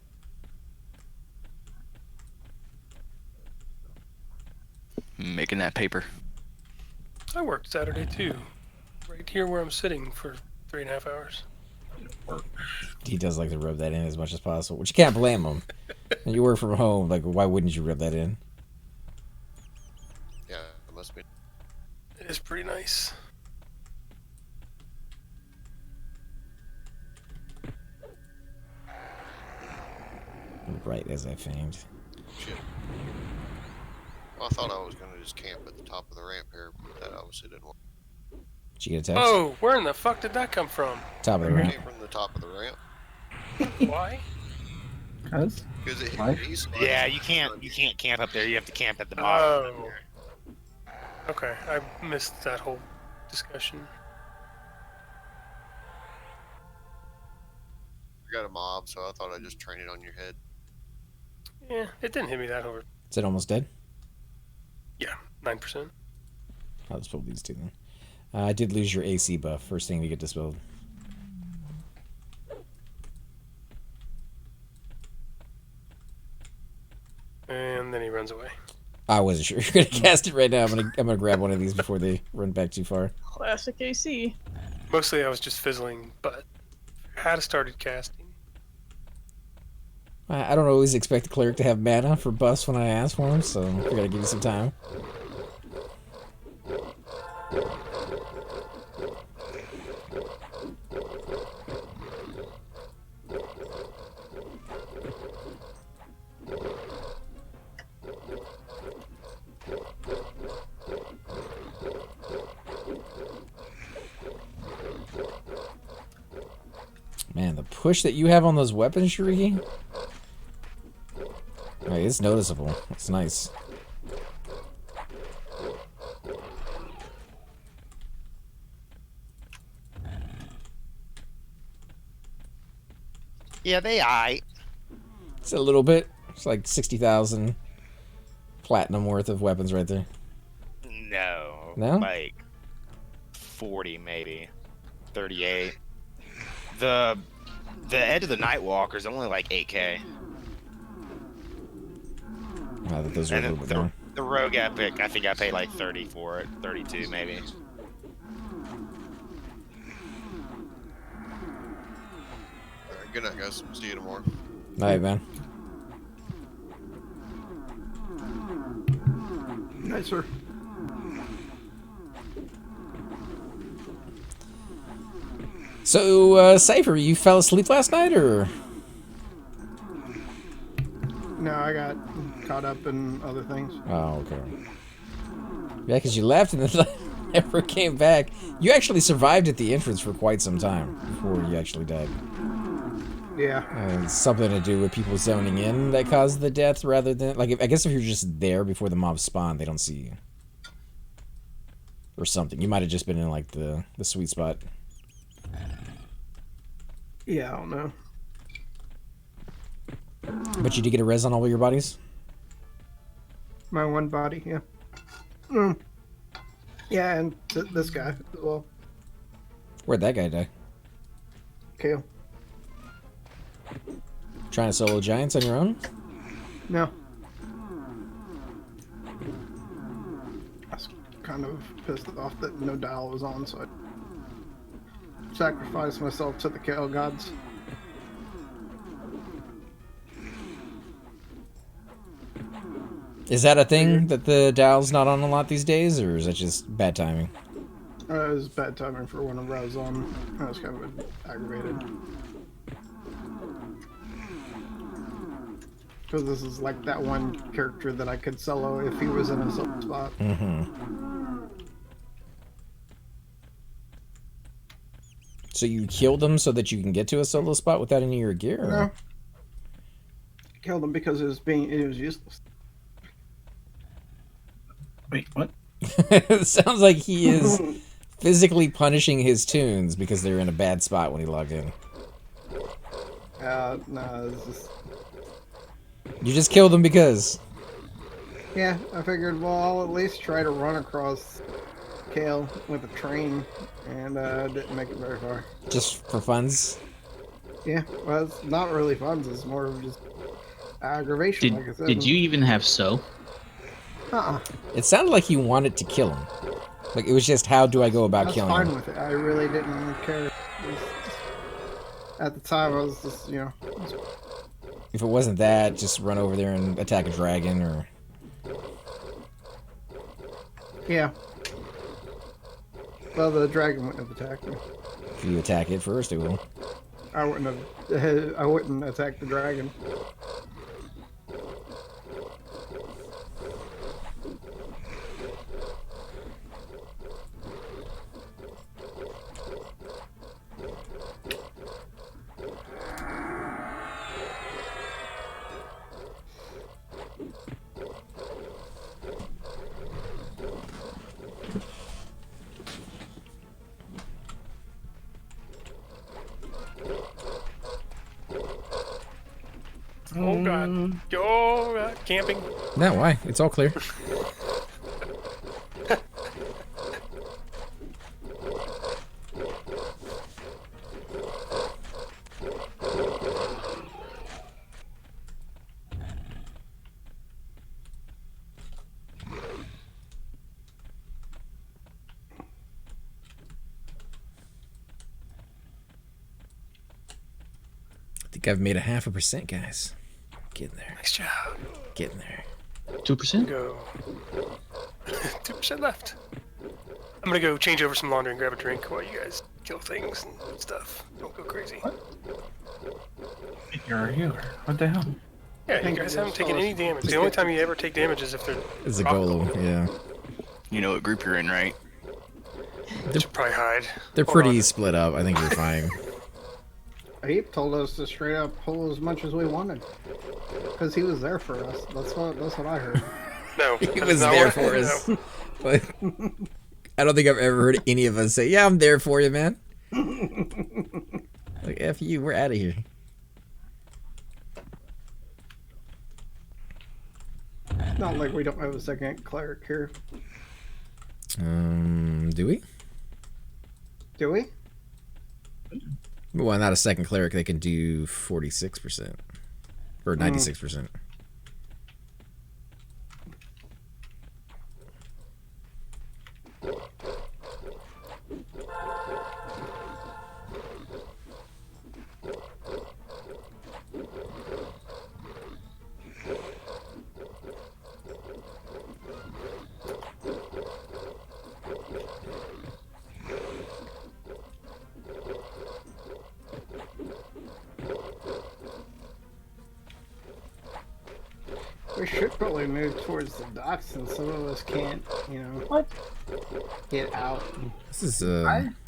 Making that paper. I worked Saturday too. Right here where I'm sitting for 3.5 hours. He does like to rub that in as much as possible, which you can't blame him. And you work from home, like, why wouldn't you rub that in? Yeah, it must be. It is pretty nice. Right as I famed. Shit. Well, I thought I was gonna just camp at the top of the ramp here, but that obviously didn't work. Did you get a text? Oh, where in the fuck did that come from? Top of the It ramp. came from the top of the ramp. Why? Because Because it Why? hit me. So Yeah, you can't camp up there. You have to camp at the bottom. Oh. Okay, I missed that whole discussion. I got a mob, so I thought I'd just train it on your head. Yeah, it didn't hit me that hard. Is it almost dead? Yeah, 9%. I'll just pull these two then. I did lose your AC buff. First thing to get dispelled. And then he runs away. I wasn't sure you're gonna cast it right now. I'm gonna grab one of these before they run back too far. Classic AC. Mostly I was just fizzling, but had started casting. I don't always expect the cleric to have mana for buffs when I ask for them, so I gotta give you some time. Man, the push that you have on those weapons, Shriki, right, it's noticeable. It's nice. Yeah, they aight. It's a little bit. It's like 60,000 platinum worth of weapons right there. No. No? Like 40 maybe. 38. The Edge of the Nightwalker's only like 8k. I thought those were a And little bit more. the Rogue Epic, I think I paid like 30 for it. 32 maybe. Alright, good night, guys. See you tomorrow. Alright, man. Nice, sir. So, Cypher, you fell asleep last night, or? No, I got caught up in other things. Oh, okay. Yeah, because you left and then never came back. You actually survived at the entrance for quite some time before you actually died. Yeah. It's something to do with people zoning in that caused the death rather than... Like, I guess if you're just there before the mobs spawn, they don't see you. Or something. You might have just been in, like, the sweet spot. Yeah, I don't know. But you did get a res on all of your bodies? My one body, yeah. Yeah, and this guy as well. Where'd that guy die? Kale. Trying to solo giants on your own? No. I was kind of pissed off that no dial was on, so I sacrificed myself to the Kale gods. Is that a thing that the dial's not on a lot these days, or is that just bad timing? It was bad timing for whenever I was on. I was kind of aggravated. Because this is like that one character that I could solo if he was in a solo spot. Mm-hmm. So you killed him so that you can get to a solo spot without any of your gear? Or? No. Killed him because it was useless. Wait, what? It sounds like he is physically punishing his tunes because they're in a bad spot when he logged in. No, it's just... You just killed him because... Yeah, I figured, well, I'll at least try to run across Kale with a train, and didn't make it very far. Just for funs? Yeah, well, it's not really fun, it's more of just aggravation, like I said. Did you even have so? It sounded like you wanted to kill him. Like, it was just, how do I go about was killing fine him? with it. I really didn't care. It was just, at the time, I was just, If it wasn't that, just run over there and attack a dragon, or... Yeah. Well, the dragon wouldn't have attacked me. If you attack it first, it will. I wouldn't attack the dragon. Oh god. Oh god. Camping. No, why? It's all clear. I think I've made a 0.5%, guys. Getting there. Nice job. Getting there. 2%. Go. 2% left. I'm gonna go change over some laundry and grab a drink while you guys kill things and stuff. Don't go crazy. You're a healer. What the hell? Yeah, you guys haven't taken any damage. The only time you ever take damage is if they're It's a rock golem, yeah. You know what group you're in, right? They should probably hide. They're Hold pretty on. split up. I think you're fine. He told us to straight up pull as much as we wanted, because he was there for us. That's what I heard. No, He that is was not there what- for us. no. But I don't think I've ever heard any of us say, "Yeah, I'm there for you, man." Like, F you, we're out of here. Not like we don't have a second cleric here, Do we? do we? Well, not a second cleric. They can do 46% or 96%. We should probably move towards the docks, since some of us can't, get out. This is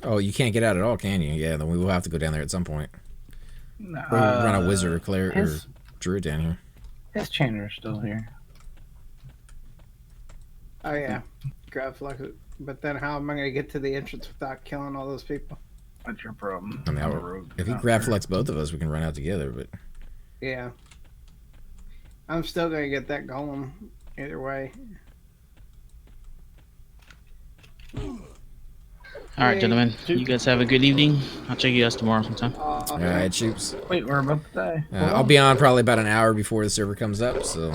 oh, you can't get out at all, can you? Yeah, then we will have to go down there at some point. Or run a wizard or cleric or his- druid down here. His chainer's still here. Oh yeah, grab flex. But then how am I going to get to the entrance without killing all those people? That's your problem. I mean, I'm a rogue if he out grab there. flex both of us, we can run out together. But Yeah. I'm still going to get that golem either way. All right, gentlemen. You guys have a good evening. I'll check you guys tomorrow sometime. all right, shoops. Wait, we're about to die. I'll be on probably about an hour before the server comes up, so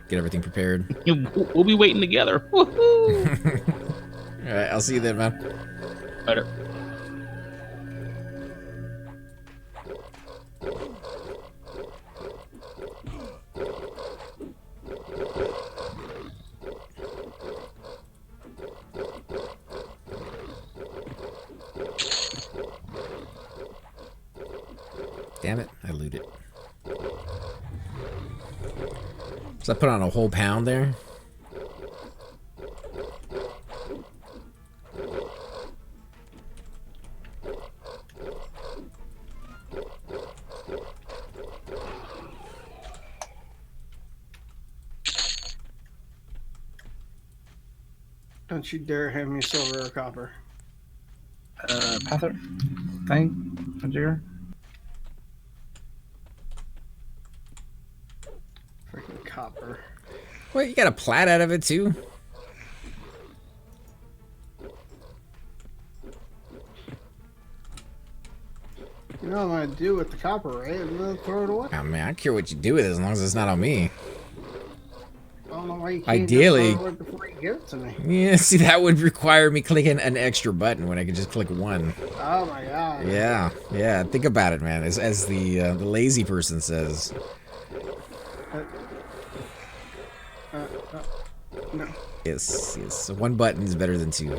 get everything prepared. We'll be waiting together. Woohoo! All right, I'll see you then, man. Later. Damn it, I looted. So I put on a whole pound there. Don't you dare hand me silver or copper. Panther? Thing? Major? Freaking copper. Wait, you got a plat out of it too? You know what I'm going to do with the copper, right? I'm going to throw it away. I mean, I don't care what you do with it as long as it's not on me. I don't know why you can't Ideally- just throw it away before you give it to me. Yeah, see, that would require me clicking an extra button when I could just click one. Oh my god. Yeah. Think about it, man. As the lazy person says. No. Yes. One button is better than two.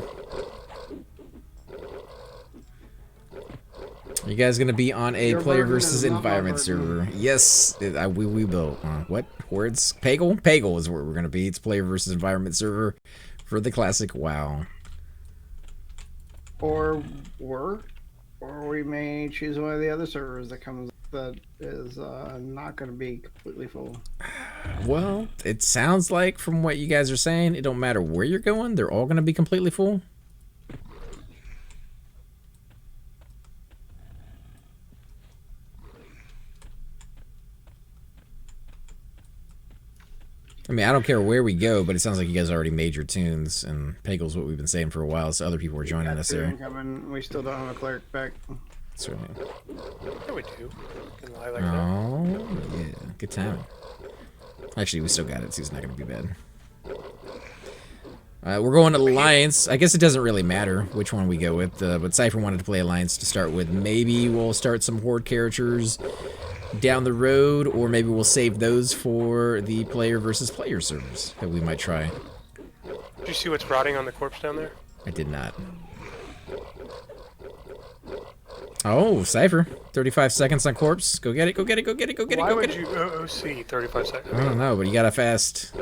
You guys gonna be on a Your player burden versus is not my environment burden. server? Yes, we built. What words? Pagel? Pagel is where we're gonna be. It's player versus environment server for the classic WoW. Or we may choose one of the other servers that comes that is not going to be completely full. Well, it sounds like from what you guys are saying, it don't matter where you're going. They're all gonna be completely full. I mean, I don't care where we go, but it sounds like you guys already made your tunes, and Pagel's what we've been saying for a while, so other people are joining us there. Coming. We still don't have a cleric back. Certainly. Yeah, we do. Can lie like Oh, yeah. Good timing. Actually, we still got it, so it's not going to be bad. We're going to Alliance. I guess it doesn't really matter which one we go with, but Cypher wanted to play Alliance to start with. Maybe we'll start some Horde characters down the road, or maybe we'll save those for the player versus player servers that we might try. Did you see what's rotting on the corpse down there? I did not. Oh, Cypher. 35 seconds on corpse. Go get it, go get it, go get it, go get it, Why go would get it. you OOC 35 seconds? I don't know, but you got to fast.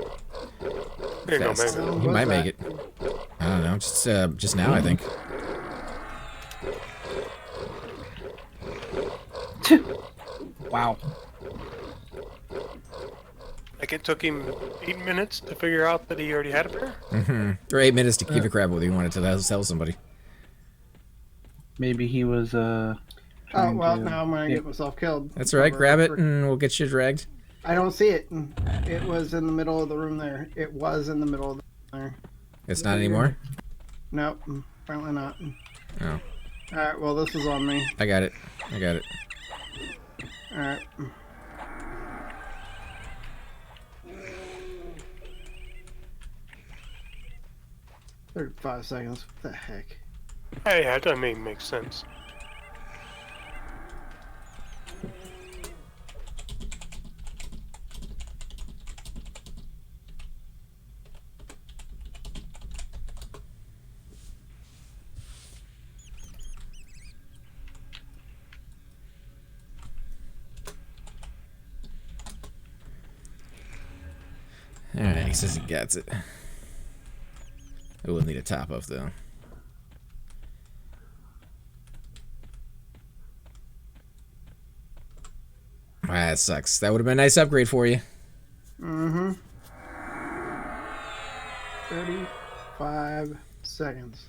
Here you go, Fast. maybe. You might make it. I don't know. Just now, I think. Wow. Like it took him 8 minutes to figure out that he already had a pair? Or 8 minutes to keep a crab with you wanted to sell somebody. Maybe he was Oh trying well, to- now I'm gonna get myself killed. That's all right. Grab it, and we'll get you dragged. I don't see it. It was in the middle of the room there. It was in the middle of the room there. It's not anymore? Nope, apparently not. Oh. Alright, well this is on me. I got it. I got it. Alright. "35 seconds. What the heck?" Hey, that doesn't even make sense. Alright, he says he gets it. It will need a top up, though. That sucks. That would have been a nice upgrade for you. 35 seconds.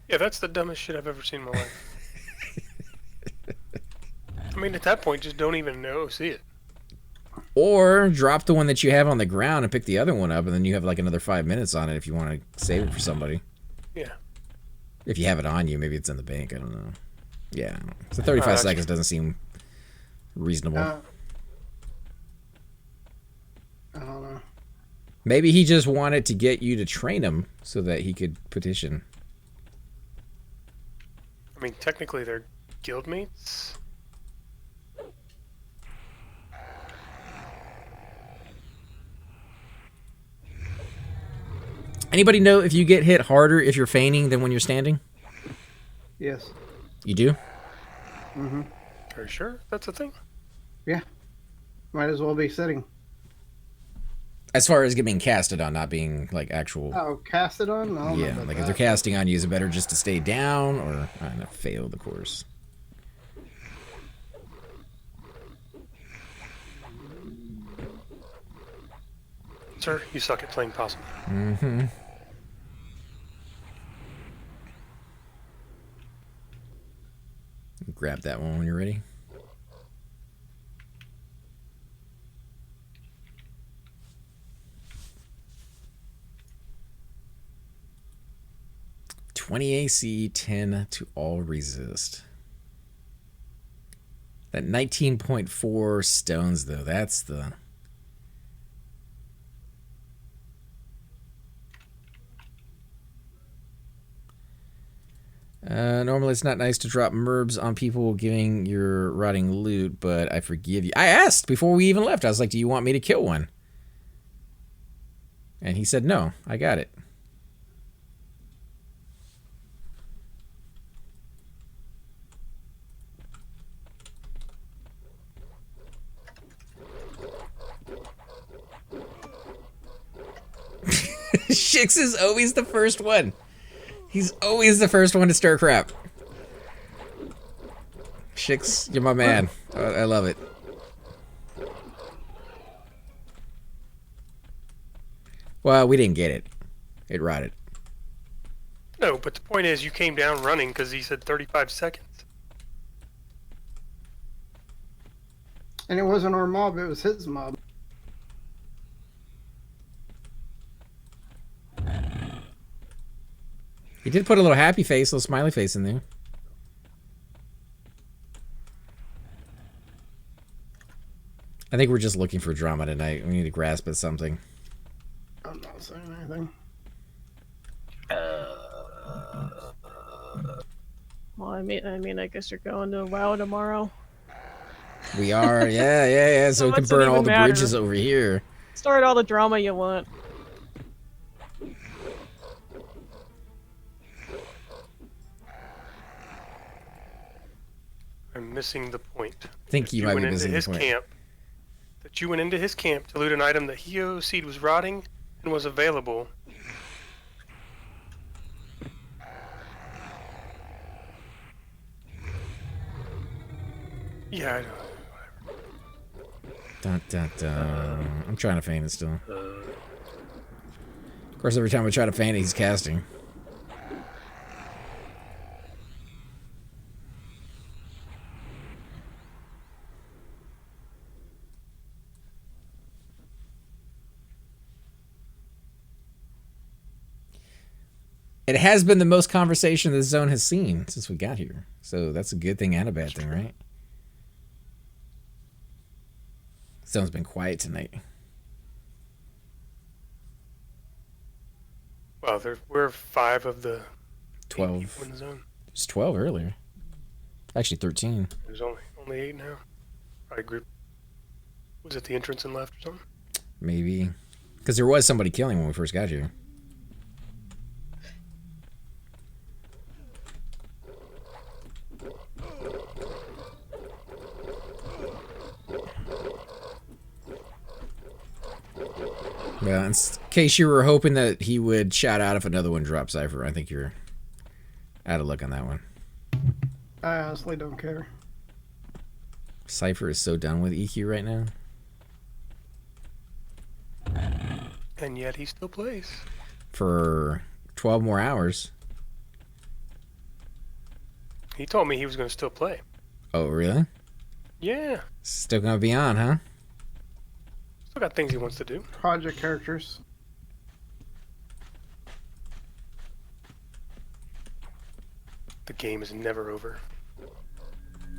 Yeah, that's the dumbest shit I've ever seen in my life. I mean, at that point, just don't even OOC it. Or drop the one that you have on the ground and pick the other one up, and then you have like another 5 minutes on it if you want to save it for somebody. Yeah. If you have it on you, maybe it's in the bank. I don't know. Yeah. So 35 seconds doesn't seem reasonable. I don't know. Maybe he just wanted to get you to train him so that he could petition. I mean, technically, they're guildmates. Anybody know if you get hit harder if you're feigning than when you're standing? Yes. You do? Are you sure that's a thing? Yeah. Might as well be sitting. As far as getting casted on, not being like actual. Oh, cast it on? No. Yeah, like if they're casting on you, is it better just to stay down or I don't know, fail the course? Sir, you suck at playing possum. Mm-hmm. Grab that one when you're ready. "20 AC, 10 to all resist." That 19.4 stones, though, that's the... Normally it's not nice to drop merbs on people giving your rotting loot, but I forgive you. I asked before we even left. I was like, do you want me to kill one? And he said, no, I got it. Shix is always the first one. He's always the first one to stir crap. Shix, you're my man. I love it. Well, we didn't get it. It rotted. No, but the point is, you came down running because he said 35 seconds. And it wasn't our mob, it was his mob. He did put a little happy face, a little smiley face in there. I think we're just looking for drama tonight. We need to grasp at something. I'm not saying anything. Well, I mean, I guess you're going to WoW tomorrow. We are, yeah. So we can what's it burn all even the matter? bridges over here. Start all the drama you want. I'm missing the point. I think you might be went into missing the his point. camp. That you went into his camp to loot an item that he OC'd was rotting and was available. Yeah, I know. Dun, dun, dun. I'm trying to feign it still. Of course, every time I try to feign it, he's casting. It has been the most conversation the zone has seen since we got here. So that's a good thing and a bad thing, right? Zone's been quiet tonight. Well, we're 5 of the 12. people in the zone. There's 12 earlier. Actually, 13. There's only 8 now. Probably group. Was it the entrance and left or something? Maybe. Because there was somebody killing when we first got here. Well, in case you were hoping that he would shout out if another one dropped, Cypher, I think you're out of luck on that one. I honestly don't care. Cypher is so done with EQ right now. And yet he still plays. For 12 more hours. He told me he was going to still play. Oh, really? Yeah. Still gonna be on, huh? Still got things he wants to do. Project characters. The game is never over.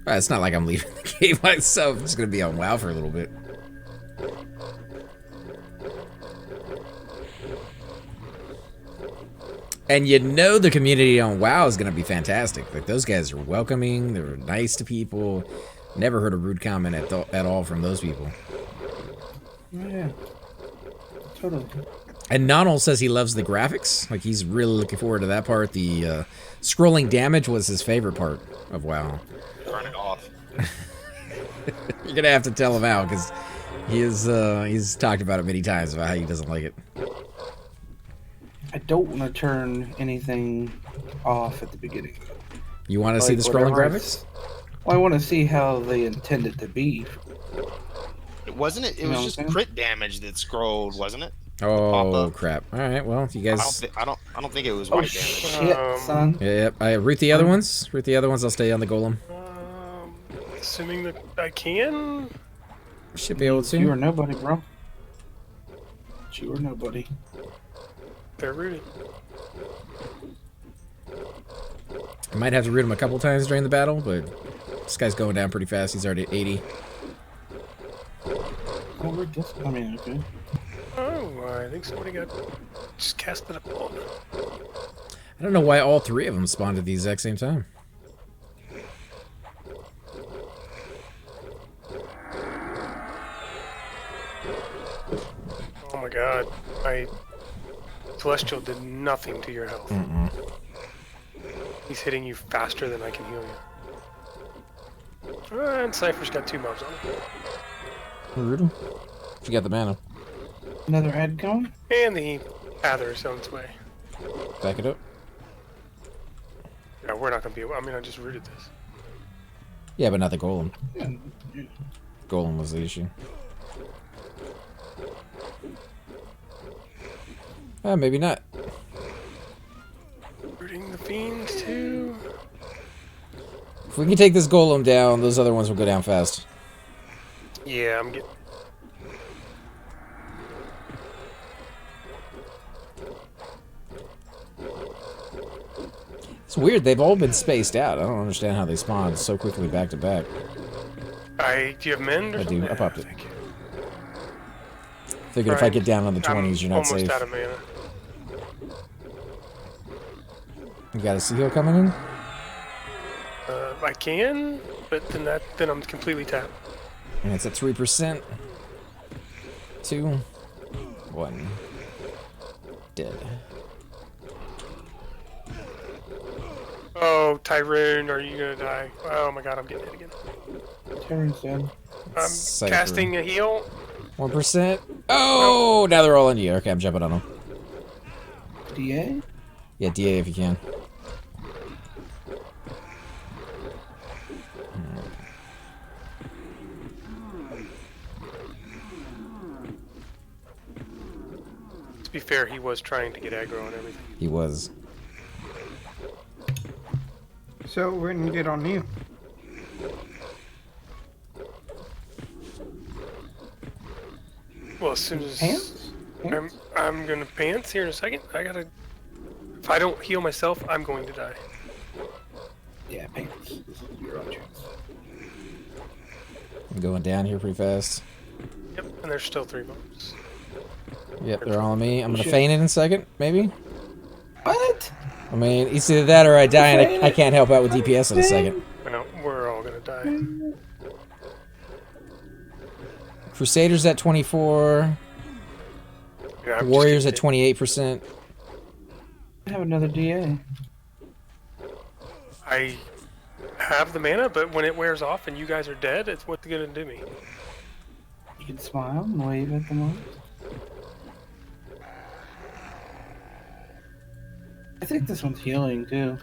Well, it's not like I'm leaving the game myself. I'm just gonna be on WoW for a little bit. And you know the community on WoW is gonna be fantastic. Like, those guys are welcoming, they're nice to people. Never heard a rude comment at all from those people. Yeah. Totally. And Nonal says he loves the graphics. Like, he's really looking forward to that part. The scrolling damage was his favorite part of WoW. Turn it off. You're gonna have to tell him out, because he's talked about it many times about how he doesn't like it. I don't want to turn anything off at the beginning. You want to see the scrolling graphics? Well, I want to see how they intend it to be. Wasn't it? It was just crit damage that scrolled, wasn't it? Oh crap! All right, well, you guys. I don't think it was white damage. Shit, son. Yep. I root the other ones. Root the other ones. I'll stay on the golem. Assuming that I can. Should be able to. You are nobody, bro. You are nobody. They're rooting. I might have to root him a couple times during the battle, but this guy's going down pretty fast. He's already at 80. Oh, we're just. I mean, okay. Oh, I think somebody got just casted up on. I don't know why all three of them spawned at the exact same time. Oh my god. My Celestial did nothing to your health. He's hitting you faster than I can heal you. And Cypher's got 2 mobs on him. Root him. If you got the mana. Another ad going? And the Ather's on its way. Back it up. Yeah, we're not gonna be able. I mean, I just rooted this. Yeah, but not the golem. Yeah. Golem was the issue. Maybe not. Rooting the fiends too. If we can take this golem down, those other ones will go down fast. Yeah, I'm getting. It's weird. They've all been spaced out. I don't understand how they spawn so quickly back to back. Do you have mend or I something? do. I popped it. Thank you. Figured if I get down on the 20s, I'm you're not almost safe. out of mana. You got a sea heal coming in? I can, but then I'm completely tapped. And it's at 3%. 2, 1. Dead. Oh, Tyrone, are you gonna die? Oh my god, I'm getting hit again. Tyrone's dead. I'm Cypher. casting a heal. 1%. Oh, now they're all on you. Okay, I'm jumping on them. DA? Yeah, DA if you can. To be fair, he was trying to get aggro on everything. He was. So we're gonna get on you. Well, as soon as Pants? I'm gonna pants here in a second. If I don't heal myself, I'm going to die. Yeah, pants. This is your own chance. I'm going down here pretty fast. Yep, and there's still 3 bombs. Yep, they're all on me. I'm gonna Shit. feign it in a second, maybe. What? I mean, it's either that or I die and I can't help out with DPS in a second. No, we're all gonna die. Crusaders at 24. Yeah, I'm Warriors just at 28%. I have another DA. I have the mana, but when it wears off and you guys are dead, it's what's gonna do me. You can smile and wave at the moment. I think this one's healing too.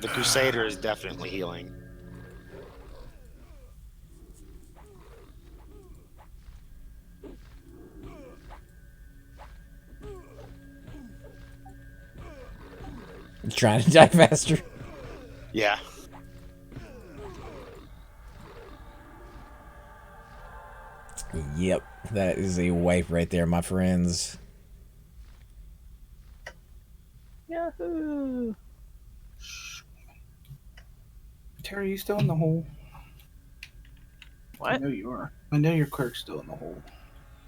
The Crusader is definitely healing. He's trying to die faster. Yeah. Yep, that is a wipe right there, my friends. Yahoo! Terry, you still in the hole? I What? know you are. I know your clerk's still in the hole.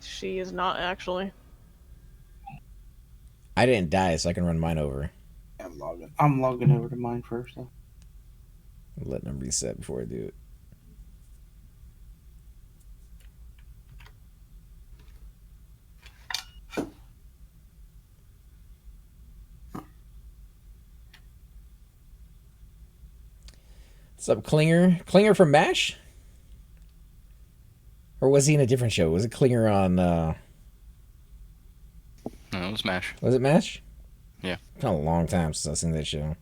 She is not actually. I didn't die, so I can run mine over. I'm logging over to mine first. Though. I'm letting them reset before I do it. What's up, Klinger? Klinger from MASH? Or was he in a different show? Was it Klinger on... No, it was MASH. Was it MASH? Yeah. It's been a long time since I've seen that show.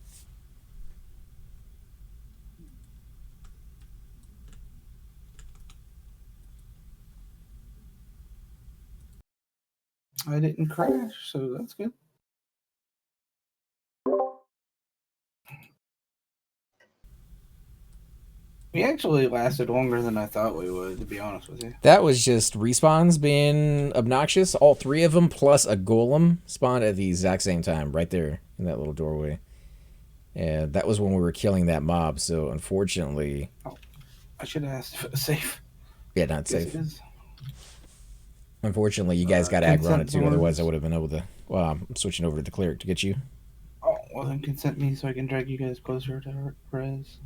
I didn't crash, so that's good. We actually lasted longer than I thought we would, to be honest with you. That was just respawns being obnoxious. All 3 of them plus a golem spawned at the exact same time, right there in that little doorway. And that was when we were killing that mob, so unfortunately... Oh, I should have asked if it was safe. Yeah, not Yes, safe. it is. Unfortunately, you guys got aggro on it too, consent otherwise I would have been able to... Well, I'm switching over to the cleric to get you. Oh, well then consent me so I can drag you guys closer to res.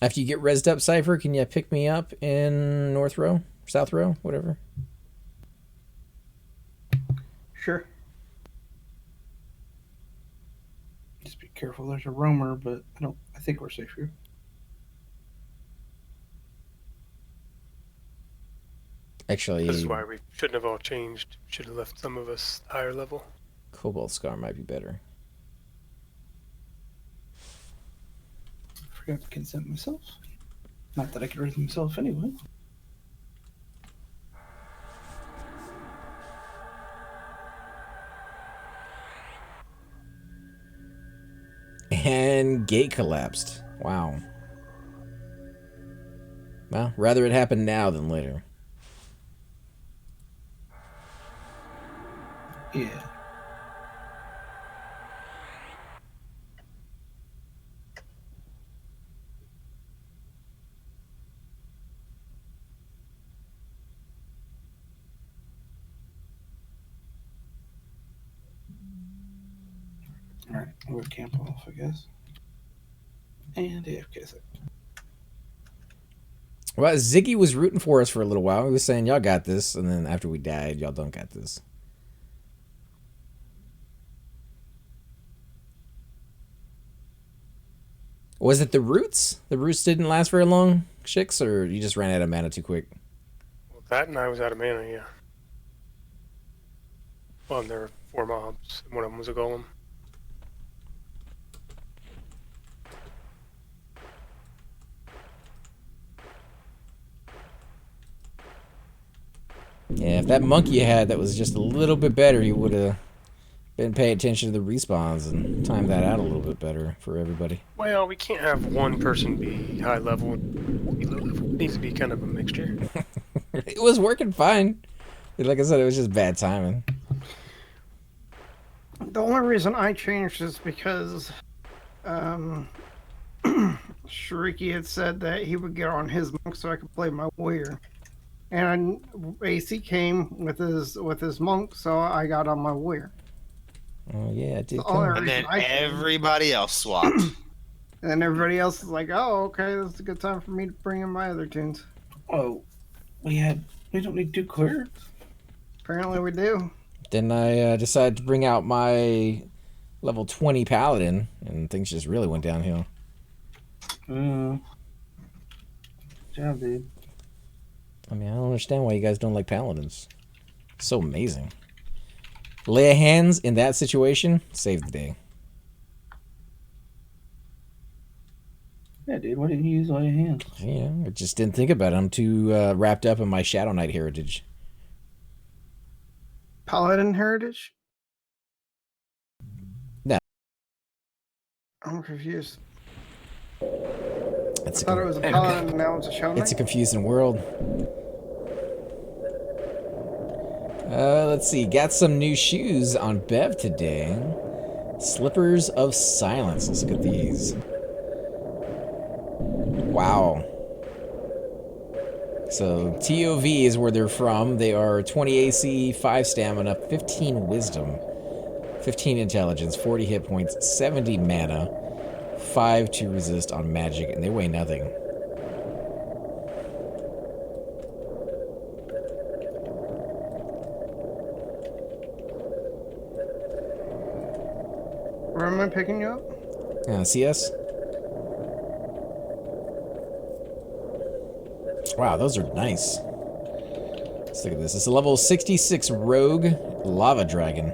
After you get rezzed up, Cypher, can you pick me up in North Row? South Row? Whatever. Sure. Just be careful, there's a roamer, but I think we're safe here. Actually... This is why we shouldn't have all changed. Should have left some of us higher level. Cobalt Scar might be better. Forgot to consent myself. Not that I could raise myself anyway. And gate collapsed. Wow. Well, rather it happen now than later. Yeah. Alright, we'll camp off, I guess. And AFK. Well, Ziggy was rooting for us for a little while. He was saying, y'all got this. And then after we died, y'all don't got this. Was it the roots? The roots didn't last very long, Shix? Or you just ran out of mana too quick? Well, that and I was out of mana, yeah. Well, and there were 4 mobs. And one of them was a golem. Yeah, if that monkey you had that was just a little bit better, you would have been paying attention to the respawns and timed that out a little bit better for everybody. Well, we can't have one person be high level and be low level. It needs to be kind of a mixture. It was working fine. Like I said, it was just bad timing. The only reason I changed is because Shariki had said that he would get on his monk so I could play my warrior. And AC came with his monk, so I got on my warrior. Oh yeah, it did. And then everybody else swapped. And then everybody else is like, "Oh, okay, this is a good time for me to bring in my other tunes." Oh, we don't need 2 clears? Apparently we do. Then I decided to bring out my level 20 paladin, and things just really went downhill. Good job, dude. I mean, I don't understand why you guys don't like paladins. It's so amazing. Lay of hands in that situation saved the day. Yeah, dude, why didn't you use all your hands? Yeah, I just didn't think about it. I'm too wrapped up in my Shadow Knight heritage. Paladin heritage? No. I'm confused. I thought it was a paladin and now it's a Shadow Knight? It's a confusing world. Let's see. Got some new shoes on Bev today. Slippers of Silence. Let's look at these. Wow. So TOV is where they're from. They are 20 AC, 5 stamina, 15 wisdom, 15 intelligence, 40 hit points, 70 mana, 5 to resist on magic, and they weigh nothing. Where am I picking you up? CS? Wow, those are nice. Let's look at this. It's a level 66 Rogue Lava Dragon.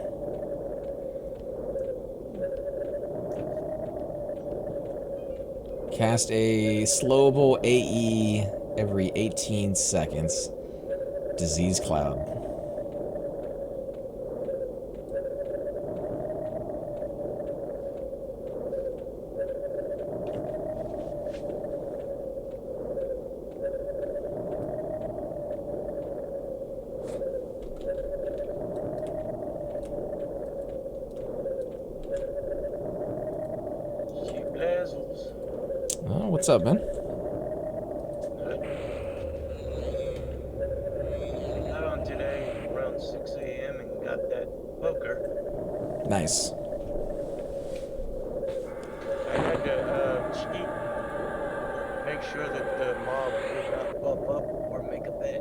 Cast a slowable AE every 18 seconds. Disease Cloud. Oh, what's up, man? Got on today around 6 a.m. and got that poker. Nice. I had to cheat, make sure that the mob would not pop up or make a bet.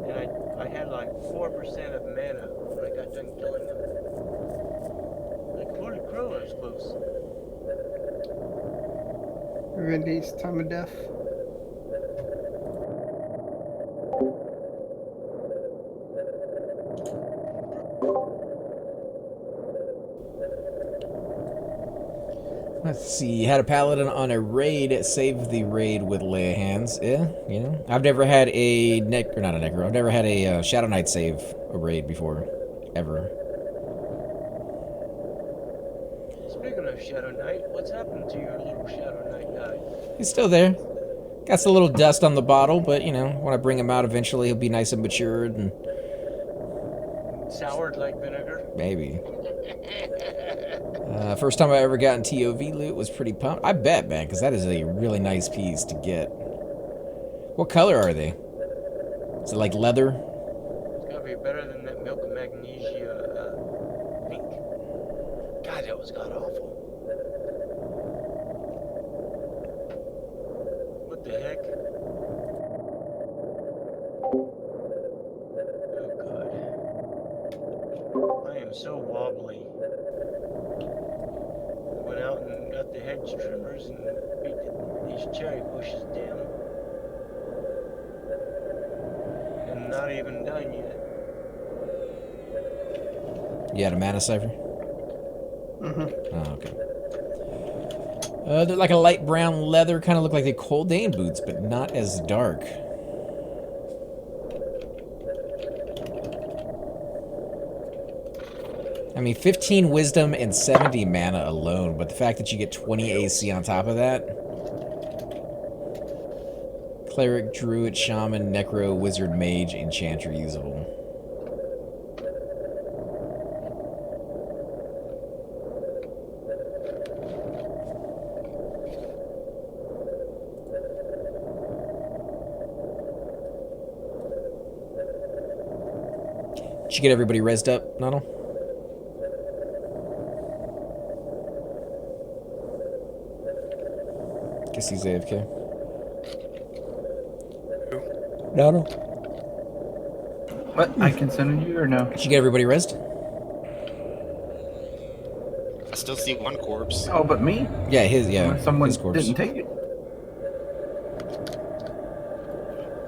And I had like 4% of mana when I got done killing them. Like, holy crow, I was close. Randy's time of death. Let's see. Had a paladin on a raid. Saved the raid with lay of hands. Yeah, you know. I've never had a I've never had a Shadow Knight save a raid before, ever. Speaking of Shadow Knight, what's happened to your little Shadow Knight guy? He's still there. Got a little dust on the bottle, but you know, when I bring him out eventually, he'll be nice and matured and Soured like vinegar. maybe. First time I ever got in TOV loot was pretty pumped. I bet, man, because that is a really nice piece to get. What color are they? Is it like leather? It's gotta be better than that milk and magnesia pink. God, that was god awful. What the heck? Oh god. I am so wobbly. I went out and got the hedge trimmers and beat these cherry bushes down. And not even done yet. You had a mana cipher? Mm-hmm. Oh, okay. They're like a light brown leather, kind of look like the Coldane boots, but not as dark. I mean, 15 wisdom and 70 mana alone, but the fact that you get 20 AC on top of that. Cleric, Druid, Shaman, Necro, Wizard, Mage, Enchanter usable. Did you get everybody rezzed up, Nuddle? Guess he's AFK. Nuddle? What? I consented you or no? Did you get everybody rezzed? I still see one corpse. Oh, but me? Yeah, Someone his corpse. didn't take it.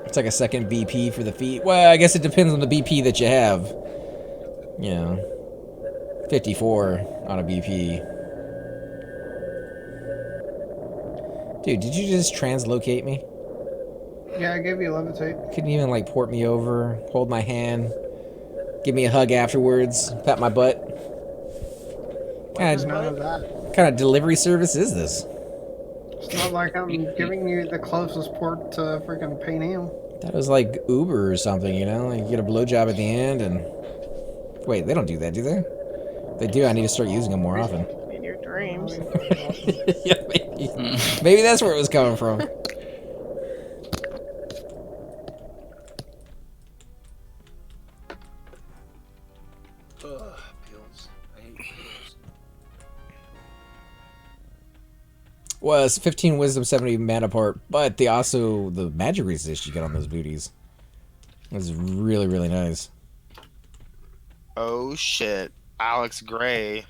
It's like a second BP for the feet. Well, I guess it depends on the BP that you have. You know, 54 on a BP. Dude, did you just translocate me? Yeah, I gave you levitate. Couldn't even like port me over, hold my hand, give me a hug afterwards, pat my butt. None of that. What kind of delivery service is this? It's not like I'm giving you the closest port to freaking Pan Am. That was like Uber or something, you know? Like you get a blowjob at the end and... Wait, they don't do that, do they? They do, I need to start using them more often. In your dreams. Yeah, maybe. Maybe that's where it was coming from. Pills. I hate pills. Well, it's 15 wisdom, 70 mana part, but the magic resist you get on those booties is really, really nice. Oh shit. Alex Gray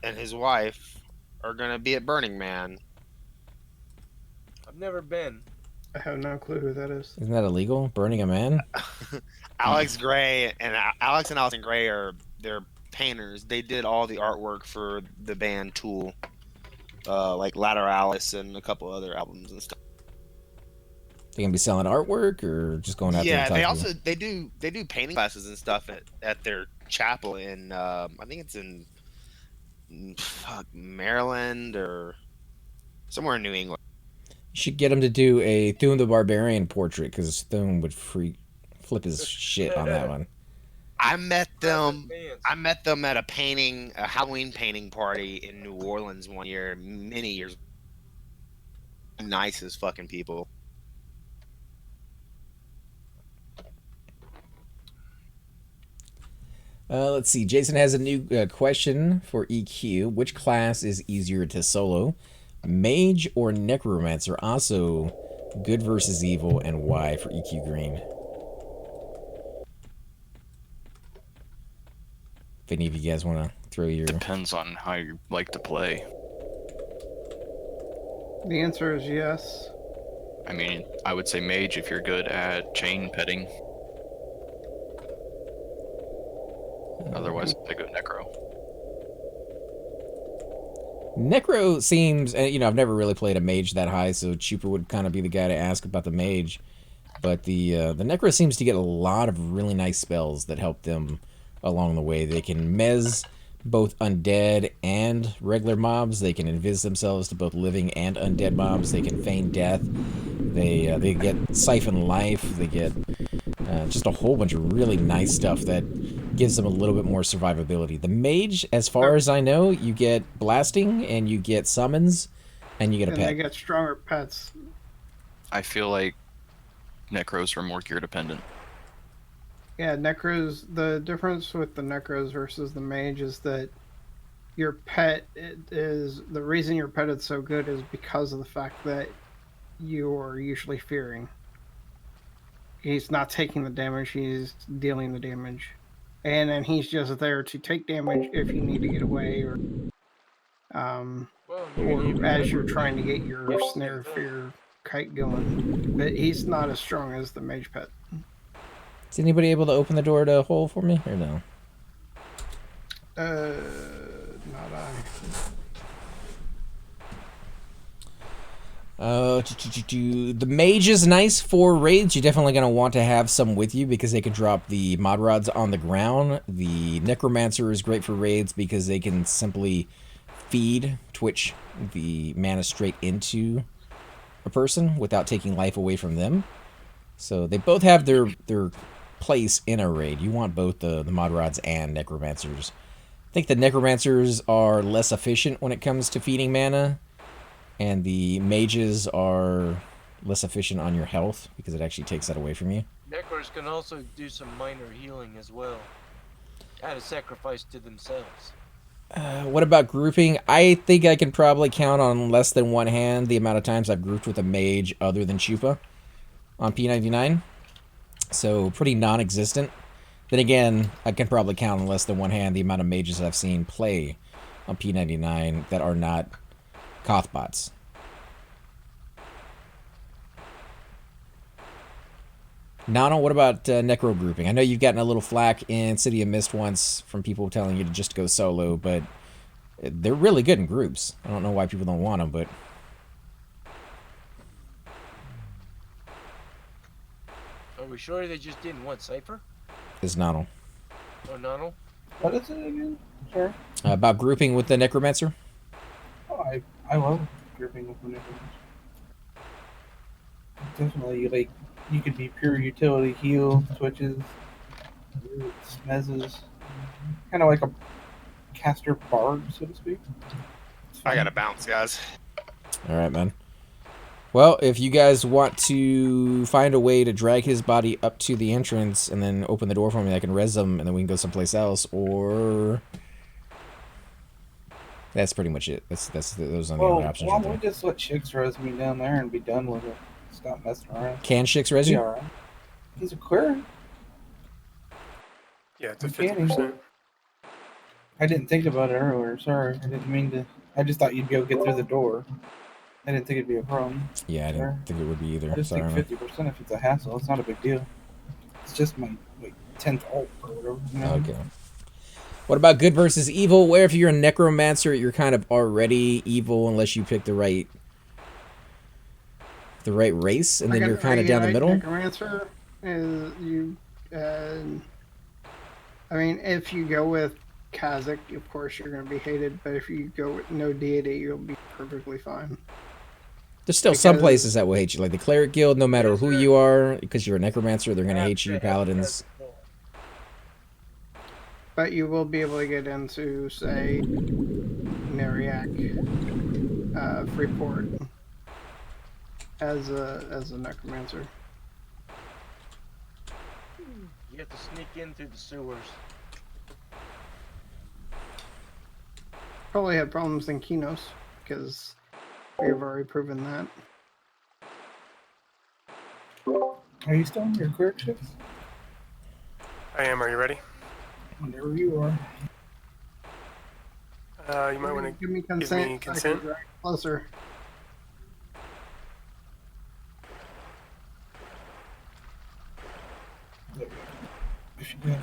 and his wife are gonna be at Burning Man. I've never been. I have no clue who that is. Isn't that illegal? Burning a man? Alex Gray and Allison Gray they're painters. They did all the artwork for the band Tool, like Lateralis and a couple other albums and stuff. They gonna be selling artwork or just going out there? Yeah, and they talking? also they do painting classes and stuff at their chapel in I think it's in Maryland or somewhere in New England. You should get him to do a Thune the Barbarian portrait because Thune would flip his shit on that one. I met them at a Halloween painting party in New Orleans one year, many years. Nicest fucking people. Let's see. Jason has a new question for EQ. Which class is easier to solo? Mage or Necromancer? Also, good versus evil, and why for EQ Green? If any of you guys want to throw your... Depends on how you like to play. The answer is yes. I mean, I would say mage if you're good at chain petting. Otherwise, I go necro. Necro seems, you know, I've never really played a mage that high, so Chuper would kind of be the guy to ask about the mage. But the Necro seems to get a lot of really nice spells that help them along the way. They can mez both undead and regular mobs. They can invis themselves to both living and undead mobs. They can feign death. They get siphon life. They get just a whole bunch of really nice stuff that gives them a little bit more survivability. The mage, as far as I know, you get blasting and you get summons and you get a pet. And they get stronger pets. I feel like necros are more gear dependent. Yeah, necros. The difference with the necros versus the mage is that your pet is the reason your pet is so good is because of the fact that you're usually fearing. He's not taking the damage; he's dealing the damage, and then he's just there to take damage if you need to get away, or as you're trying to get your snare fear kite going. But he's not as strong as the mage pet. Is anybody able to open the door to hole for me, or no? Not I. The mage is nice for raids. You're definitely going to want to have some with you because they can drop the mod rods on the ground. The necromancer is great for raids because they can simply twitch the mana straight into a person without taking life away from them. So they both have their place in a raid. You want both the mod rods and necromancers. I think the necromancers are less efficient when it comes to feeding mana, and the mages are less efficient on your health because it actually takes that away from you. Necros can also do some minor healing as well. At a sacrifice to themselves. What about grouping? I think I can probably count on less than one hand the amount of times I've grouped with a mage other than Chupa on P99. So pretty non-existent. Then again, I can probably count on less than one hand the amount of mages I've seen play on P99 that are not Kothbots. Nano, what about necro grouping? I know you've gotten a little flack in City of Mist once from people telling you to just go solo, but they're really good in groups. I don't know why people don't want them, but... Are we sure they just didn't want Cypher? Is Nano. Or Nano? What is it again? Sorry. About grouping with the necromancer? Oh, I love grouping with the necromancer. Definitely, you could be pure utility, heal, switches, smezes. Kind of like a caster bard, so to speak. I gotta bounce, guys. Alright, man. Well, if you guys want to find a way to drag his body up to the entrance and then open the door for me, I can res him and then we can go someplace else, or... That's pretty much it. Those are the only options. Well, we just let Chicks res me down there and be done with it. Stop messing around. Can Chicks res you? Right. He's a query. Yeah, it's a 50%. I didn't think about it earlier. Sorry, I didn't mean to. I just thought you'd be able to get through the door. I didn't think it'd be a problem. Yeah, I didn't think it would be either. I just Sorry, think 50% if it's a hassle, it's not a big deal. It's just my 10th ult or whatever. You know? Okay. What about good versus evil? Where if you're a necromancer, you're kind of already evil unless you pick the right race, and then you're kind of down the middle. Necromancer is you. I mean, if you go with Kazakh, of course you're going to be hated, but if you go with no deity, you'll be perfectly fine. There's still some places that will hate you, like the Cleric Guild. No matter who you are, because you're a necromancer, they're going to hate you. Paladins. But you will be able to get into, say, Neriak, Freeport, as a necromancer. You have to sneak in through the sewers. Probably had problems in Kinos, because we've already proven that. Are you still on your clear Chicks? I am. Are you ready? Whenever you are. You might want to give me consent. I can drag closer. If you did.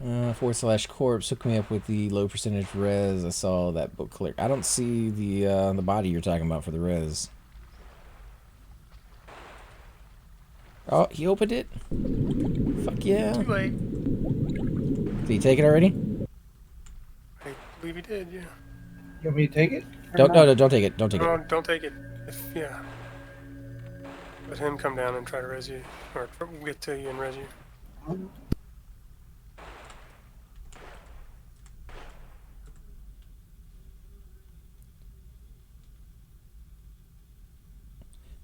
/corpse hook me up with the low percentage res. I saw that book clear. I don't see the body you're talking about for the res. Oh, he opened it. Fuck yeah. Too late. Did he take it already? I believe he did, yeah. You want me to take it? Don't take it. Don't take No, it. don't take it. Yeah. Let him come down and try to res you. Or get to you and res you.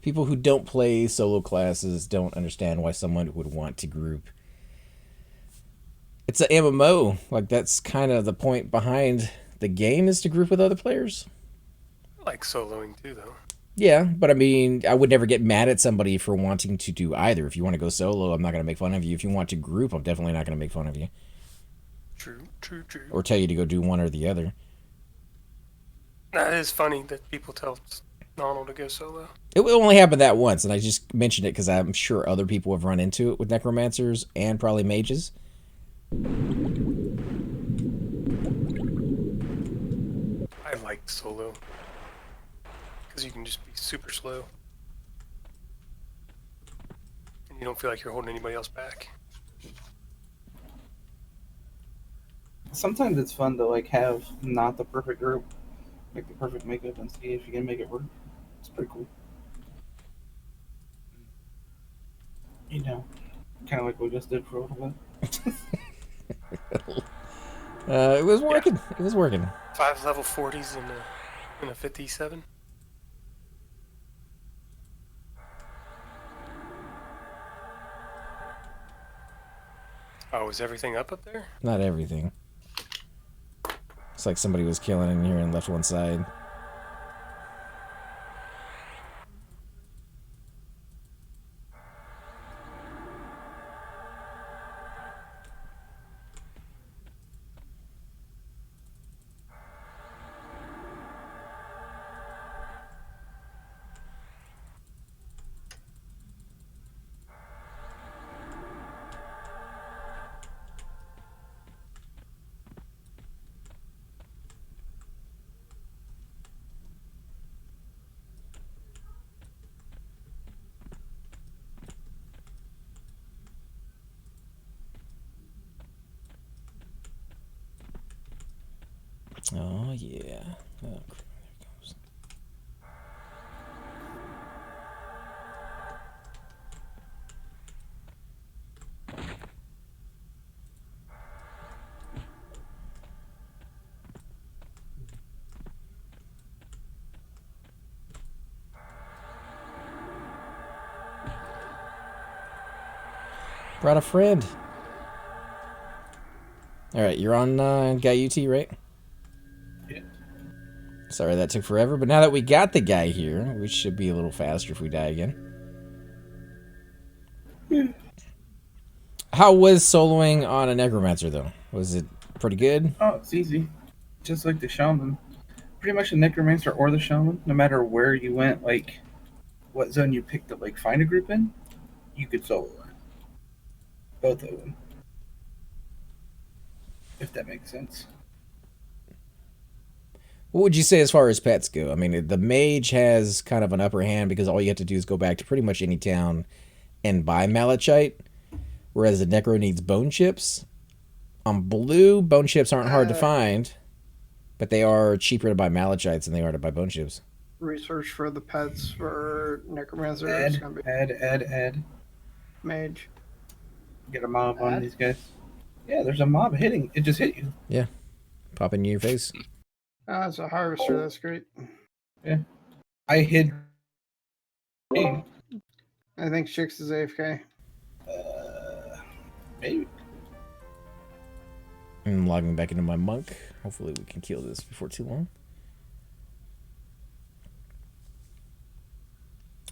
People who don't play solo classes don't understand why someone would want to group. It's an MMO. Like, that's kind of the point behind the game, is to group with other players. I like soloing too, though. Yeah, but I mean, I would never get mad at somebody for wanting to do either. If you want to go solo, I'm not going to make fun of you. If you want to group, I'm definitely not going to make fun of you. True. Or tell you to go do one or the other. That is funny that people tell Donald to go solo. It only happened that once, and I just mentioned it because I'm sure other people have run into it with necromancers and probably mages. I like solo. Because you can just be super slow. And you don't feel like you're holding anybody else back. Sometimes it's fun to like have not the perfect group, make the perfect makeup, and see if you can make it work. It's pretty cool. You know, kind of like we just did for a little bit. It was working. Yeah. It was working. 5 level 40s in a 57. Oh, is everything up there? Not everything. It's like somebody was killing in here and left one side. Oh, yeah. Oh, there it goes. Brought a friend. Alright, you're on Guy UT, right? Yeah. Sorry that took forever, but now that we got the guy here, we should be a little faster if we die again. Yeah. How was soloing on a necromancer, though? Was it pretty good? Oh, it's easy. Just like the shaman. Pretty much the necromancer or the shaman, no matter where you went, like what zone you picked to like find a group in, you could solo it. Both of them. If that makes sense. What would you say as far as pets go? I mean, the mage has kind of an upper hand because all you have to do is go back to pretty much any town and buy malachite, whereas the necro needs bone chips. On blue, bone chips aren't hard to find, but they are cheaper to buy malachites than they are to buy bone chips. Research for the pets for necromancer is going to be Add. mage. Get a mob on these guys. Yeah, there's a mob hitting. It just hit you. Yeah. Pop in your face. Ah, it's a harvester. That's great. Yeah. I hid. I think Chicks is AFK. Maybe. I'm logging back into my monk. Hopefully we can kill this before too long.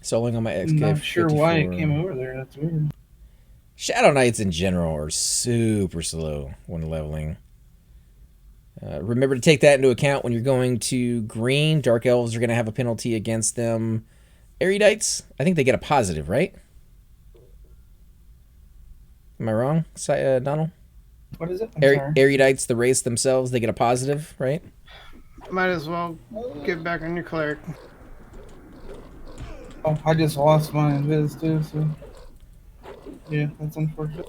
Soloing on my XK. I'm not sure why it came over there. That's weird. Shadow Knights in general are super slow when leveling. Remember to take that into account when you're going to green. Dark Elves are going to have a penalty against them. Erudites, I think they get a positive, right? Am I wrong, Donald? What is it? I'm sorry. Erudites, the race themselves, they get a positive, right? Might as well get back on your cleric. Oh, I just lost my invis too, so... Yeah, that's unfortunate.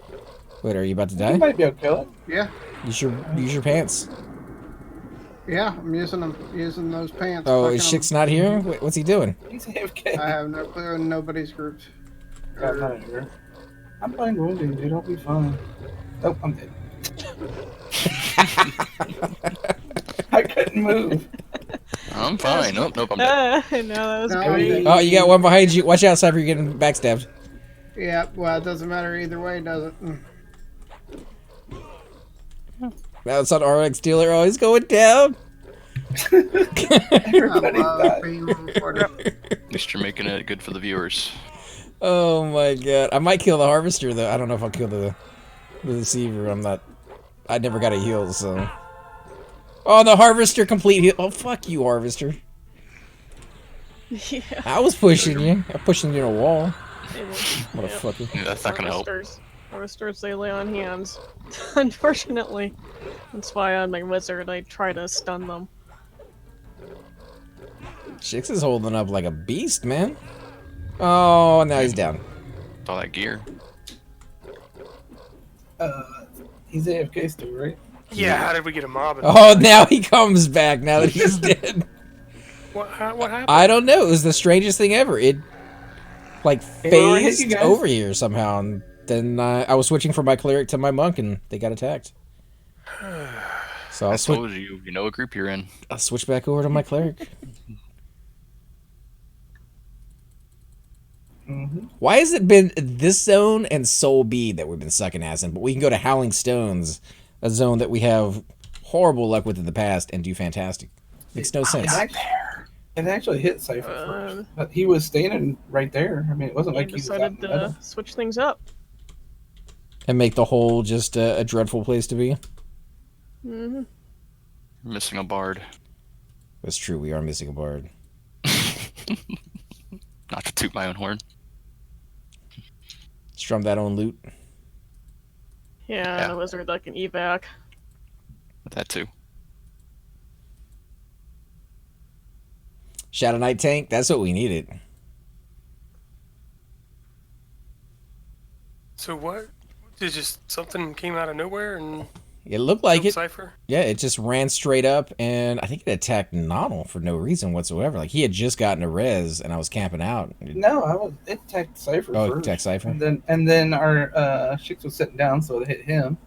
Wait, are you about to You die? might be able to kill it. Yeah, Use your pants. yeah, I'm using them, using those pants. Oh, fucking is 'em. Shik's not here? Wait, what's he doing? He's AFK. I have no clue in nobody's groups. Yeah, I'm not here. I'm playing wounding, dude. I'll be fine. Oh, I'm dead. I couldn't move. I'm fine. Nope, I'm dead. No, that was No, great. Oh, you got one behind you. Watch out, Cypher, you're getting backstabbed. Yeah, well, it doesn't matter either way, does it? Now it's on RX dealer. Oh, he's going down. Everybody died. Being recorded. At least you're making it good for the viewers. Oh my god. I might kill the harvester though. I don't know if I'll kill the deceiver. I never got a heal, so. Oh, the harvester complete heal. Oh, fuck you, harvester. Yeah. I was pushing you. I'm pushing you in a wall. It was- Motherfucker. Yeah, that's not gonna help. Harvesters, they lay on hands. Unfortunately. That's why on my wizard I try to stun them. Shix is holding up like a beast, man. Oh, now he's down. With all that gear. He's AFK still, right? Yeah, how did we get a mob? Oh, now he comes back now that he's dead. What happened? I don't know. It was the strangest thing ever. It like Well, I hit you phased guys. over here somehow, and then I was switching from my cleric to my monk, and they got attacked. So I I'll switch. told you, you know what group you're in. I'll switch back over to my cleric. Mm-hmm. Why has it been this zone and Soul B that we've been sucking ass in, but we can go to Howling Stones, a zone that we have horrible luck with in the past, and do fantastic? Makes no sense. It actually hit Cypher first, but he was standing right there. I mean, it wasn't I like he was out decided in the middle. to switch things up. And make the hole just a dreadful place to be. Mm-hmm. You're missing a bard. That's true. We are missing a bard. Not to toot my own horn. Strum that own loot. Yeah, and a wizard that can evac. That too. Shadow Knight tank. That's what we needed. So what? Did just something came out of nowhere and It looked like killed it. Cypher? Yeah, it just ran straight up, and I think it attacked Nodal for no reason whatsoever. Like, he had just gotten a res, and I was camping out. No, it attacked Cypher Oh, it first. attacked Cypher? And then our Shix was sitting down, so it hit him.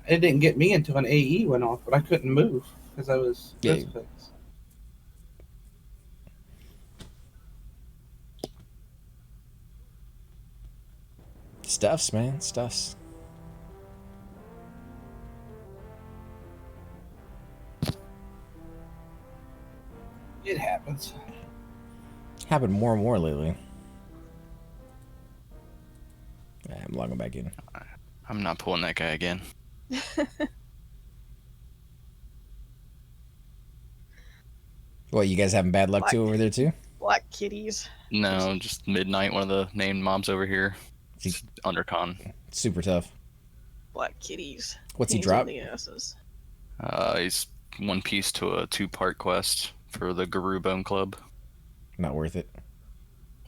It didn't get me until an AE went off, but I couldn't move because I was crucifixed. Stuffs, man. Stuffs. It happens. Happened more and more lately. I'm logging back in. I'm not pulling that guy again. What, you guys having bad luck too over there too? Black kitties. No, just midnight. One of the named mobs over here. It's undercon. Super tough. Black kitties. What's he Knees drop? on the asses. He's one piece to a 2-part quest for the Guru Bone Club. Not worth it.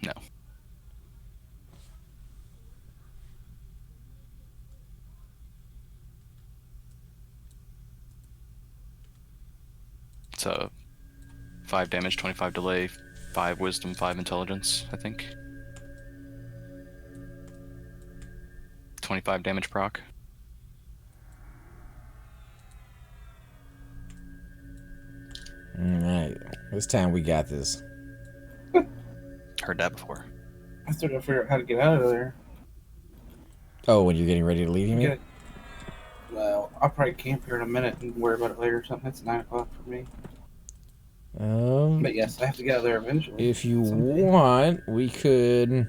No. It's a 5 damage, 25 delay, 5 wisdom, 5 intelligence, I think. 25 damage proc. Alright. This time we got this. Heard that before. I still gotta figure out how to get out of there. Oh, when you're getting ready to leave, you mean? Get it. Well, I'll probably camp here in a minute and worry about it later or something. It's 9 o'clock for me. But yes, I have to get out of there eventually. If you want, we could...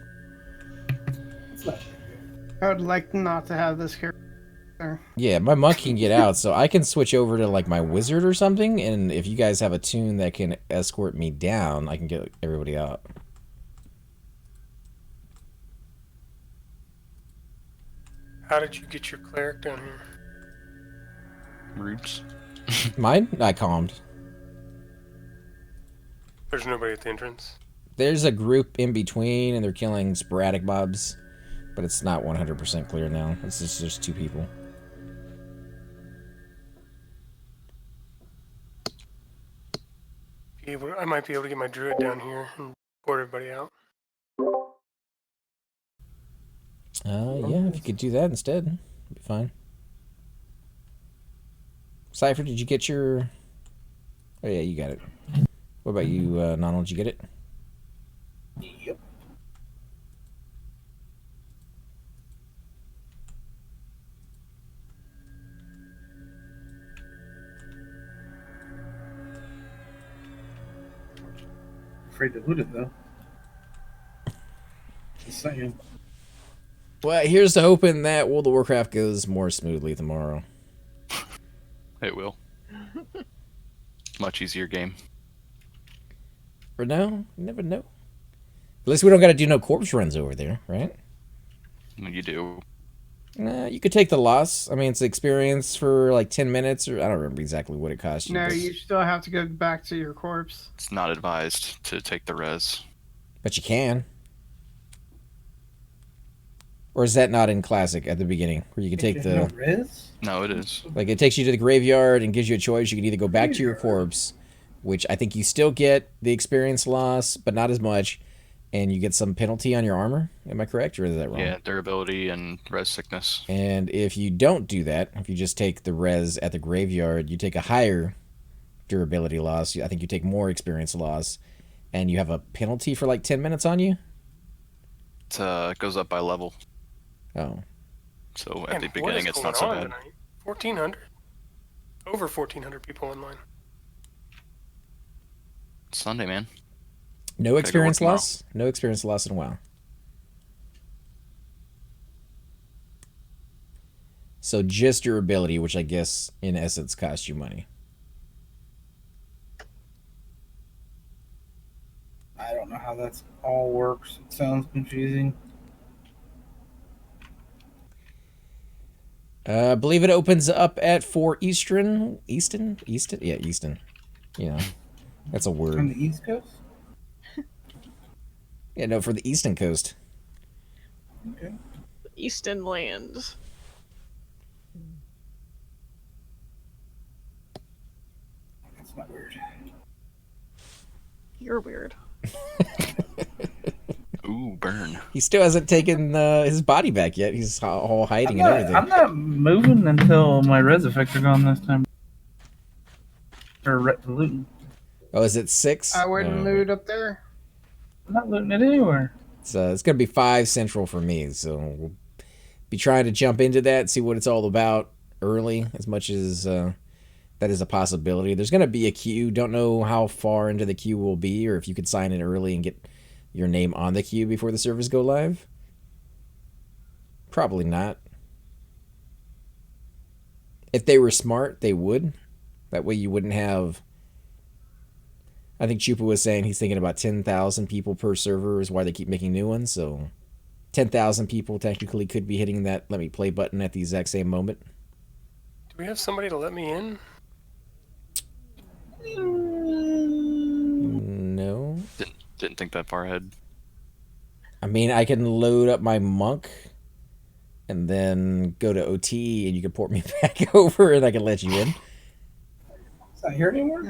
I would like not to have this character. Yeah, my monk can get out, so I can switch over to like my wizard or something, and if you guys have a tune that can escort me down, I can get everybody out. How did you get your cleric down here? Roots. Mine? I calmed. There's nobody at the entrance. There's a group in between, and they're killing sporadic mobs. but it's not 100% clear now. It's just 2 people. Yeah, I might be able to get my druid down here and port everybody out. Yeah, if you could do that instead, it'd be fine. Cypher, did you get your... Oh, yeah, you got it. What about you, Nonal? Did you get it? Yep. Afraid to loot it though. Just saying. Well, here's to hoping that World of Warcraft goes more smoothly tomorrow. It will. Much easier game. For now, you never know. At least we don't got to do no corpse runs over there, right? You do. You could take the loss. I mean, it's experience for like 10 minutes, or I don't remember exactly what it costs you. No, but... you still have to go back to your corpse. It's not advised to take the res. But you can. Or is that not in Classic at the beginning, where you can take the... Res? No, it is. Like, it takes you to the graveyard and gives you a choice. You can either go back to your corpse, which I think you still get the experience loss, but not as much, and you get some penalty on your armor. Am I correct, or is that wrong? Yeah, durability and res sickness. And if you don't do that, if you just take the res at the graveyard, you take a higher durability loss. I think you take more experience loss, and you have a penalty for like 10 minutes on you? It goes up by level. Oh. So Man, at the what beginning, is it's going not so on bad. tonight? 1,400? Over 1,400 people online. It's Sunday, man. No experience loss? No experience loss in a while. So just your ability, which I guess in essence costs you money. I don't know how that's all works. It sounds confusing. I believe it opens up at 4 Eastern. Easton? Yeah, Easton. You know, that's a word. On the East Coast? Yeah, no, for the Eastern Coast. Okay. Eastern lands. That's not weird. You're weird. Ooh, burn. He still hasn't taken his body back yet. He's all hiding and everything. I'm not moving until my res effects are gone this time. Or looting. Oh, is it 6? I wouldn't loot up there. I'm not looting it anywhere. So it's going to be 5 Central for me. So we'll be trying to jump into that, see what it's all about early, as much as that is a possibility. There's going to be a queue. Don't know how far into the queue we'll be, or if you could sign in early and get your name on the queue before the servers go live. Probably not. If they were smart, they would. That way you wouldn't have... I think Chupa was saying he's thinking about 10,000 people per server is why they keep making new ones. So 10,000 people technically could be hitting that let me play button at the exact same moment. Do we have somebody to let me in? No. Didn't think that far ahead. I mean, I can load up my monk and then go to OT and you can port me back over and I can let you in. It's not here anymore?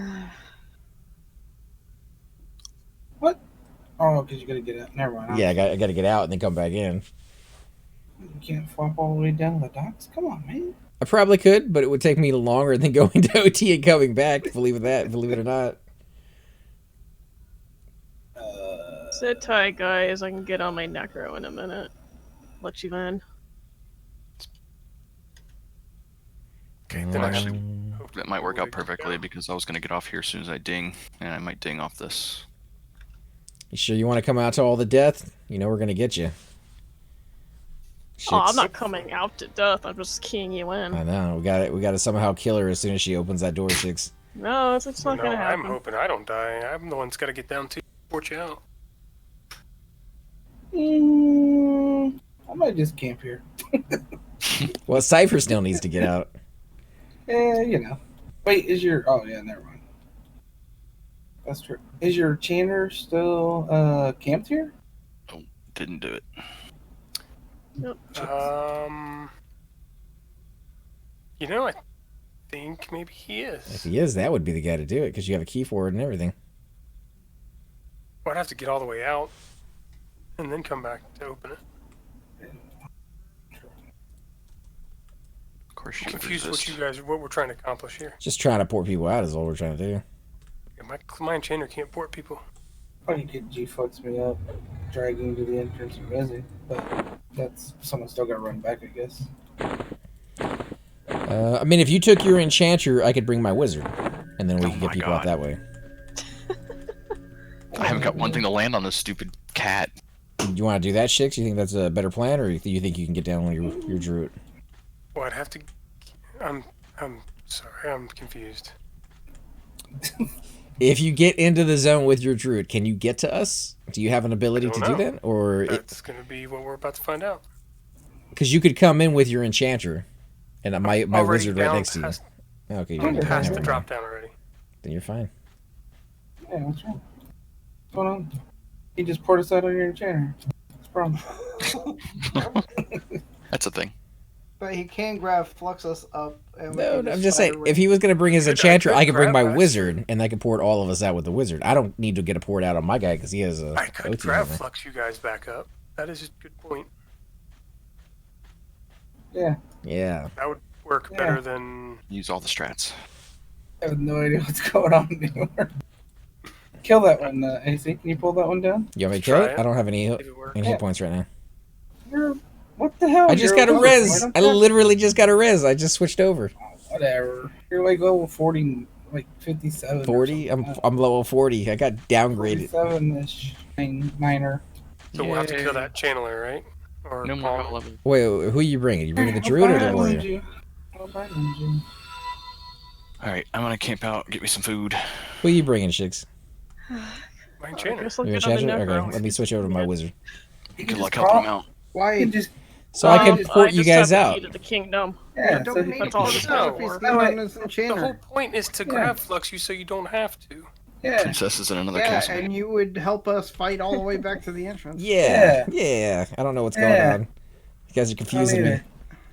What? Oh, because you gotta get out. Never mind. Yeah, I got to get out and then come back in. You can't flop all the way down to the docks? Come on, man. I probably could, but it would take me longer than going to OT and coming back, believe it or not. Sit tight, guys. I can get on my necro in a minute. Let you in. Okay, then actually, that might work out perfectly because I was going to get off here as soon as I ding, and I might ding off this. You sure you want to come out to all the death? You know we're going to get you. Oh, I'm not coming out to death. I'm just keying you in. I know. We got to somehow kill her as soon as she opens that door 6. No, it's not gonna happen. I'm hoping I don't die. I'm the one that's got to get down to port you out. I might just camp here. Well, Cypher still needs to get out. You know. Wait, is your... Oh, yeah, never mind. That's true. Is your Chandler still camped here? Oh, didn't do it. You know, I think maybe he If is. he is, that would be the guy to do it because you have a key for it and everything. Well, I'd have to get all the way out and then come back to open it. Of course, I'm you could confused resist. what we're trying to accomplish here. Just trying to port people out is all we're trying to do. Yeah, my enchanter can't port people. Or you could G-flex me up, drag you into the entrance and Resi, but that's someone still got to run back, I guess. I mean, if you took your enchanter, I could bring my wizard, and then we Oh could get my people out God. that way. I haven't got one thing to land on this stupid cat. Do you want to do that, Shix? You think that's a better plan, or you think you can get down on your druid? Well, I'd have to. I'm sorry. I'm confused. If you get into the zone with your druid, can you get to us? Do you have an ability to do that, or That's going to be what we're about to find out. because you could come in with your enchanter, and my Already wizard right down next to you. past- Okay, you I'm don't past have the it. drop down already. Then you're fine. Yeah, what's wrong? What's going on? He just poured us out on your enchanter. What's the problem? That's a thing. But he can grab Fluxus up. And we No, can I'm just fight saying, with- if he was going to bring his enchanter, I could bring my grab us. wizard, and I could port all of us out with the wizard. I don't need to get a port out on my guy because he has a I could OT grab hammer. flux you guys back up. That is a good point. Yeah, Yeah. That would work Yeah. better than. Use all the strats. I have no idea what's going on anymore. Kill that one, AC. Can you pull that one down? You want me to kill Try it? it. I don't have any See if it works. hit points right now. You're... What the hell? I just You're got a wizard. Why res. don't I you have- literally just got a res. I just switched over. Whatever. You're like level 40, like 57. 40? I'm level 40. I got downgraded. 47-ish. Niner. So we'll have to Yay. kill that channeler, right? Or No more Palm. level. Wait, who are you bringing? You bringing the druid or the warrior? Alright, I'm gonna camp out, get me some food. Who are you bringing, Shix? My I enchanter. guess I'll Your get on the enchanter? necro. Okay, let me switch over to my wizard. Good luck helping him out. Why? Just, So I can I port you just guys have the out. key to the kingdom. yeah, don't so need That's to all put this the is. piece No, on his The whole enchanter. point is to grab flux you so you don't have to. yeah. Princess is in another Yeah, castle. and you would help us fight all the way back to the entrance. Yeah. I don't know what's going Yeah. on. You guys are confusing me.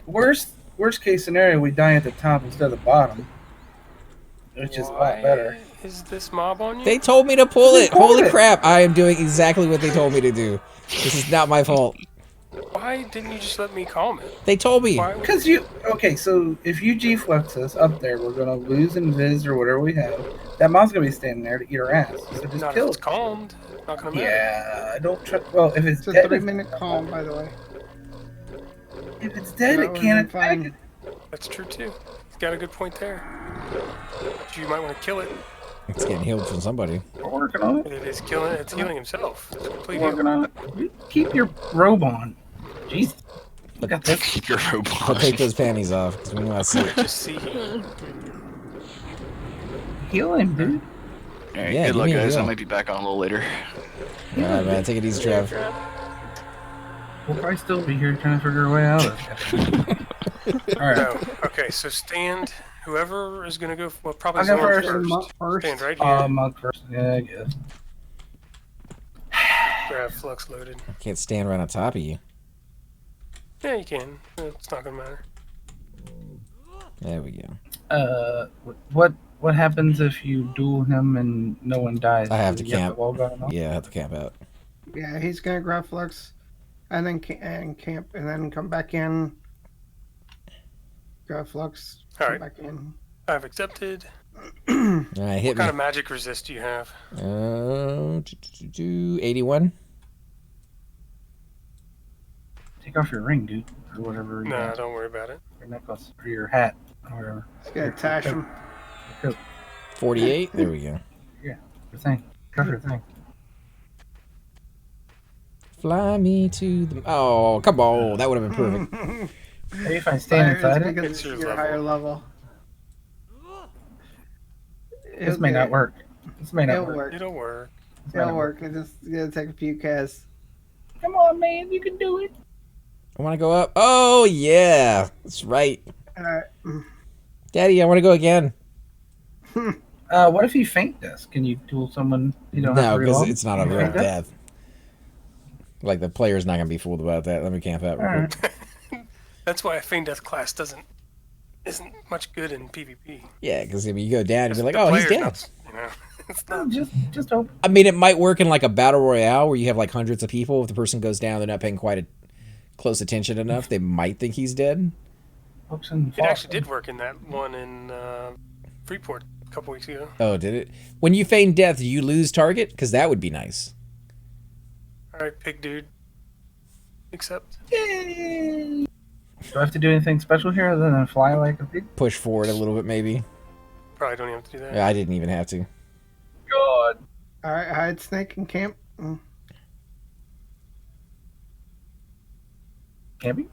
Worst case scenario, we die at the top instead of the bottom, which is a lot better. Is this mob on you? They told me to pull it. pulled Holy it. crap! I am doing exactly what they told me to do. This is not my fault. Why didn't you just let me calm it? They told me. Why? Because okay, so if you G-flex us up there, we're gonna lose invis or whatever we have. That mob's gonna be standing there to eat our ass. So just Not if kill it's it. calmed. Not gonna matter. Yeah, I don't trust. Well, if it's It's a dead, 3-minute calm, by the way. if it's dead, That it would've can't been attack fine. it. That's true too. He's got a good point there. But you might want to kill it. It's getting healed from somebody. We're working on it. It is killing. It's healing himself. It's We're complete working heal. on it. You keep your robe on. Jeez. Look at this. Keep your robe I'll on. take those panties off because we want to see it. Just see. Heal him, dude. Alright, Yeah, good give luck, me a guys. I heal. might be back on a little later. Alright, man. Take it easy, Trev. We'll probably still be here trying to figure a way out of it. All right. No. Okay, so stand. Whoever is gonna go. Well, probably I'll go Zorn first. Monk first. Stand right here. Monk first. Yeah, I guess. Grab flux loaded. I can't stand right on top of you. Yeah, you can. It's not gonna matter. There we go. What happens if you duel him and no one dies? I have Do to you camp. the wall going off? Yeah, I have to camp out. Yeah, he's gonna grab Flux, and then camp, and then come back in. Grab Flux. All Come right. back in. I've accepted. Alright, hit What me. kind of magic resist do you have? 81. Take off your ring, dude, or whatever. you No, got. don't worry about it. Your necklace or your hat, or whatever. He's gonna attach him. 48. There we go. Your thing. Cover your thing. Fly me to the. Oh, come on. That would have been perfect. Maybe if I stand inside it, because It's your you're level. higher level. this may not work. This may not It'll work. work. It'll work. This may It'll not work. It's just gonna take a few casts. Come on, man, you can do it. I want to go up. Oh, yeah. That's right. Daddy, I want to go again. What if you faint us? Can you duel someone you don't have No, to because reload? it's not a You real faint us? death. Like the player's not gonna be fooled about that. Let me camp out real quick. That's why a Feign Death class isn't much good in PvP. Yeah, because if you go down, you'd be like, The oh, he's player's dead. not, you know, it's not. Just hope. I mean, it might work in like a battle royale where you have like hundreds of people. If the person goes down, they're not paying quite close attention enough. They might think he's dead. It actually did work in that one in Freeport a couple weeks ago. Oh, did it? When you feign death, do you lose target? Because that would be nice. All right, pig dude. Accept. Yay! Do I have to do anything special here other than fly like a pig? Push forward a little bit, maybe. Probably don't even have to do that. Yeah, I didn't even have to. God. All right, hide, snake, and camp. Camping?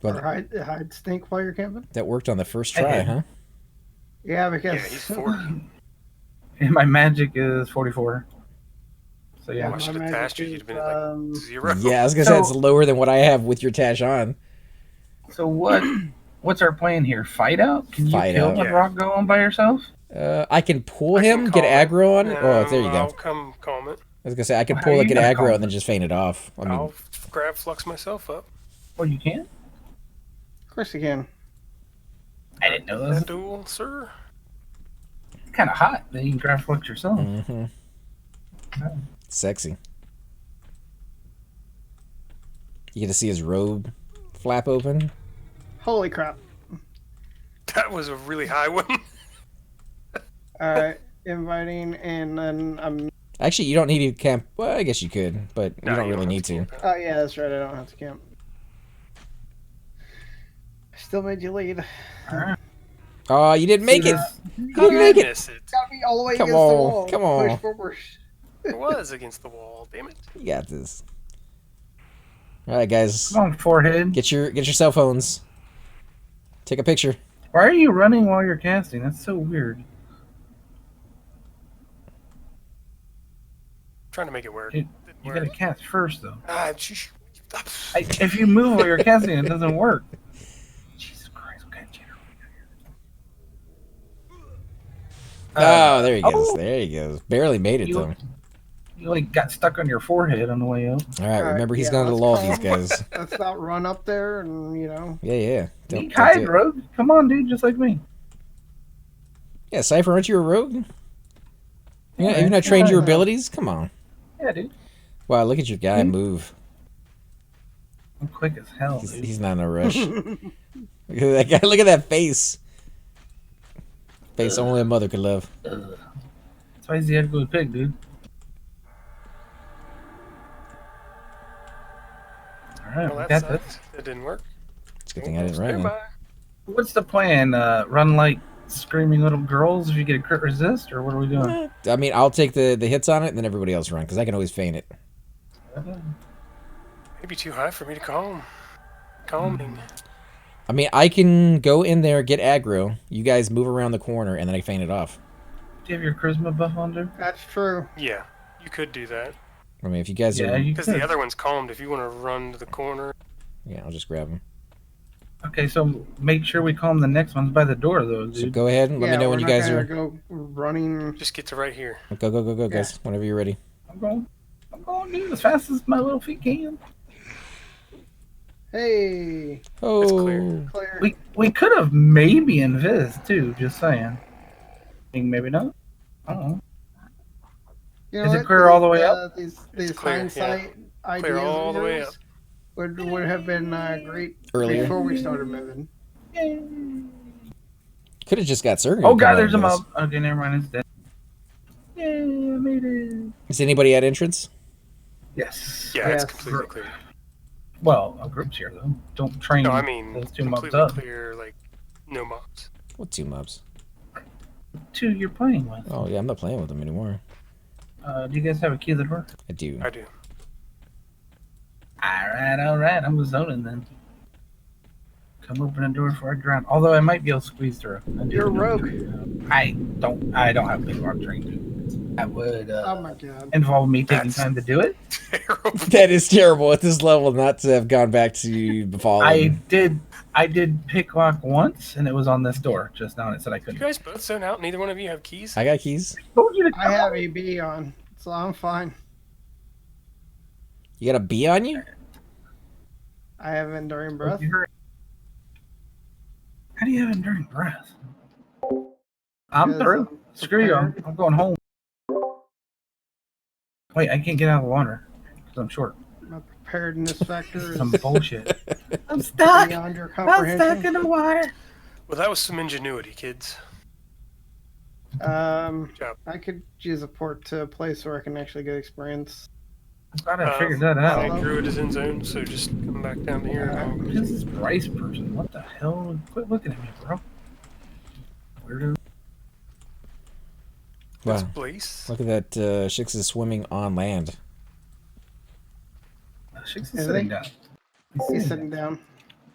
Well, Or hide, snake while you're camping. that worked on the first try, huh? Yeah, because Yeah, he's 40. And my magic is 44. So yeah. I should have tashed you. You'd have been at like 0. Yeah, I was gonna say it's lower than what I have with your tash on. So what's our plan here? Fight out? Can you Fight kill out. the rock golem by yourself? I can pull him, get aggro on it. Oh, there you I'll go. come calm it. I was gonna say I can How pull are it, you get gonna aggro, calm and then just feign it off. I mean, I'll grab flux myself up. Oh, you can? of course you can. I didn't know That that. duel, sir. It's kind of hot. Then you can grab flux yourself. mm-hmm. Oh. Sexy. You get to see his robe flap open. Holy crap! That was a really high one. All right, inviting, and then I'm. Actually, you don't need to camp. Well, I guess you could, but you don't really need to. Oh yeah, that's right. I don't have to camp. I still made you lead. Oh, you didn't make it. You How didn't did make I it. miss it? Got me all the way Come against the on, wall. come on. Push forward. It was against the wall. Damn it. You got this. All right, guys. Come on, forehead. Get your cell phones. Take a picture. Why are you running while you're casting? That's so weird. Trying to make it work. Dude, you gotta cast first, though. If you move while you're casting, it doesn't work. Jesus Christ, what kind of jitter we got here? Oh, there he goes. There he goes. Barely made it, though. You like got stuck on your forehead on the way up. All right, remember he's yeah, gonna let's lull call these him. guys. Let's not run up there and Yeah. You hide, rogue. Come on, dude, just like me. Yeah, Cypher, aren't you a rogue? Yeah, Yeah, have you not trained your yeah. abilities? Come on. Yeah, dude. Wow, look at your guy move. I'm quick as hell, dude. He's not in a rush. Look at that guy. Look at that face. Face only a mother could love. That's why he's the ugly pig, dude. Alright, Well, we that got this. sucked. That didn't work. It's a good thing I didn't run. Goodbye. What's the plan? Run like screaming little girls if you get a crit resist, or what are we doing? I mean, I'll take the hits on it, and then everybody else run, because I can always feign it. Maybe too high for me to calm. Calming. I mean, I can go in there, get aggro. You guys move around the corner, and then I feign it off. Do you have your charisma buff on, dude? That's true. Yeah, you could do that. I mean, if you guys Yeah, are... you Because could. the other one's calmed. If you want to run to the corner. Yeah, I'll just grab him. Okay, so make sure we calm the next one's by the door, though, dude. So go ahead and let me know when you guys are... go running. Just get to right here. Go, guys. Whenever you're ready. I'm going, dude, as fast as my little feet can. Hey, Oh, clear. We could have maybe invis too. Just saying. I mean, maybe not. I don't know. You know Is it what? clear all the way up? These clear, hindsight ideas Clear all of the way yours up. would have been great Earlier. before we started moving. could have just got Sergey. Oh god, there's a mob. Okay, never mind. It's dead. Yay, I made it. Is anybody at entrance? Yes. Yeah, it's Yes. completely clear. Well, a group's here though. Don't train No, I mean those two mobs completely up. clear, like no mobs. What 2 mobs? Two you're playing with. Oh, yeah, I'm not playing with them anymore. Do you guys have a key to the door? I do. I do. Alright. I'm zoning then. Come open the door before I drown. Although I might be able to squeeze through. You're a rogue. I don't have big rock train, dude. That would Oh my god. involve me taking That's time to do it. Terrible. That is terrible at this level not to have gone back to the following. I did pick lock once, and it was on this door just now, and it said I You couldn't. guys both zone out. Neither one of you have keys. I got keys. Told you to I come have on. EB on, so I'm fine. You got a bee on you? I have enduring breath. How do you have enduring breath? I'm Because through. I'm Screw you. prepared. I'm going home. Wait, I can't get out of the water because I'm short. My preparedness factor Some is bullshit. I'm stuck. beyond your I'm comprehension. stuck in the water. Well, that was some ingenuity, kids. Um, Good job. I could use a port to a place where I can actually get experience. I'm glad I figured that out. My druid is in zone, so just come back down here. And Who's this Bryce person? What the hell? Quit looking at me, bro. Weirdo. That's Wow. Blaze. Look at that. Shix is swimming on land. Shix is Is sitting he? down. He's sitting down.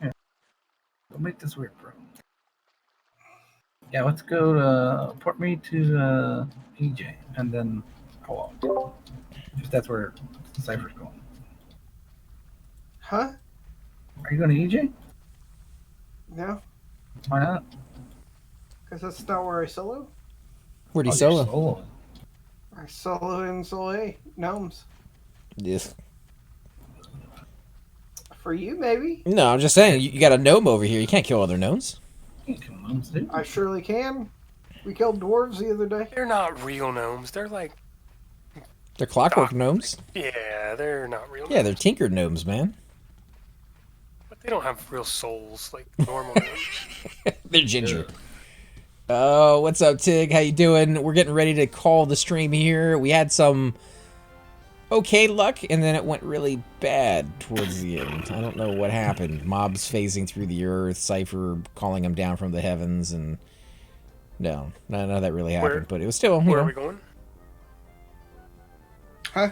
Don't make this weird, bro. Yeah, let's go to port me to EJ, and then go on. If that's where the cipher's going. Huh? Are you going to EJ? No, Why not? because that's not where I solo. Where'd he you're solo? soloing. I solo in Soleil gnomes. Yes. For you, maybe. No, I'm just saying. You got a gnome over here. You can't kill other gnomes. You can't kill gnomes, dude. I surely can. We killed dwarves the other day. They're not real gnomes. They're like, They're clockwork gnomes. yeah, they're not real. Yeah, they're tinkered gnomes, man. But they don't have real souls like normal gnomes. They're ginger. Oh, what's up, Tig? How you doing? We're getting ready to call the stream here. We had some okay luck, and then it went really bad towards the end. I don't know what happened. Mobs phasing through the earth, Cypher calling them down from the heavens, and no, none of that really happened. But it was still, Where are we going? Huh?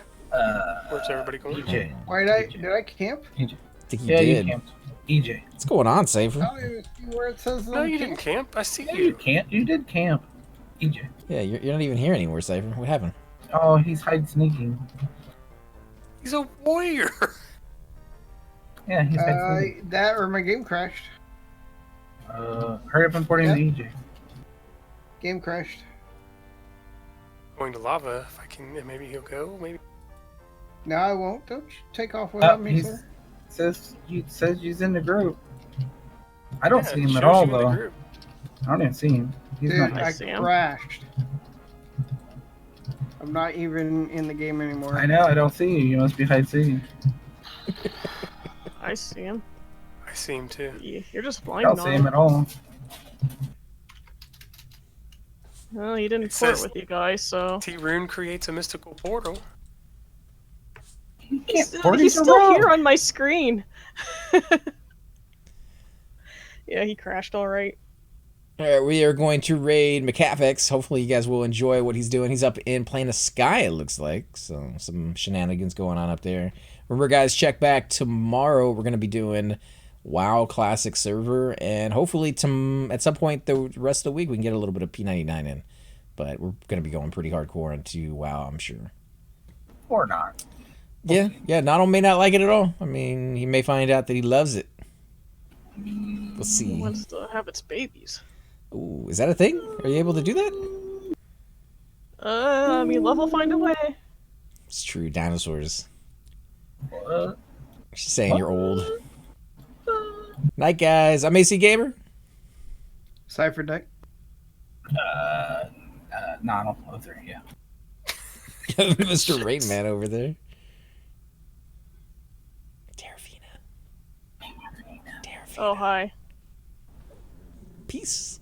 Where's everybody going? EJ. Why did I camp? EJ. I think you Yeah, you did. camped. EJ. What's going on, Cypher? I don't even see where it says No, you didn't camp. I see Yeah, you. you can't. You did camp. EJ. Yeah, you're not even here anymore, Cypher. What happened? Oh, he's hide sneaking. He's a warrior. Yeah, he's hide sneaking. That or my game crashed. Hurry up and port him to EJ. Game crashed. Going to lava. If I can, maybe he'll go. Maybe. No, I won't. Don't you take off without me, sir. Says he's in the group. I don't Yeah, see it him at shows all you in the though. group. I don't even see him. He's Dude, not. I see him. crashed. I'm not even in the game anymore. I know. I don't see you. You must be hide seeing. I see him. I see him too. You're just I blind don't on see him at all. Well, he didn't It port says- with you guys, so T-Rune creates a mystical portal. He can't he's, port. he's He's still around. here on my screen. Yeah, he crashed all right. All right, we are going to raid McCaffex. Hopefully, you guys will enjoy what he's doing. He's up in Plane of Sky, it looks like. So, some shenanigans going on up there. Remember, guys, check back tomorrow. We're going to be doing WoW Classic Server. And hopefully, at some point, the rest of the week, we can get a little bit of P99 in. But we're going to be going pretty hardcore into WoW, I'm sure. Or not. Yeah, Donald may not like it at all. I mean, he may find out that he loves it. We'll He see. wants to have its babies. Ooh, is that a thing? Are you able to do that? I mean, love will find a way. It's true, dinosaurs. What? She's saying you're old. Night, guys. I'm AC Gamer. Cypher deck. No, I don't know there. Yeah. Mr. Rain Man over there. Terrafina. Oh, hi. Peace.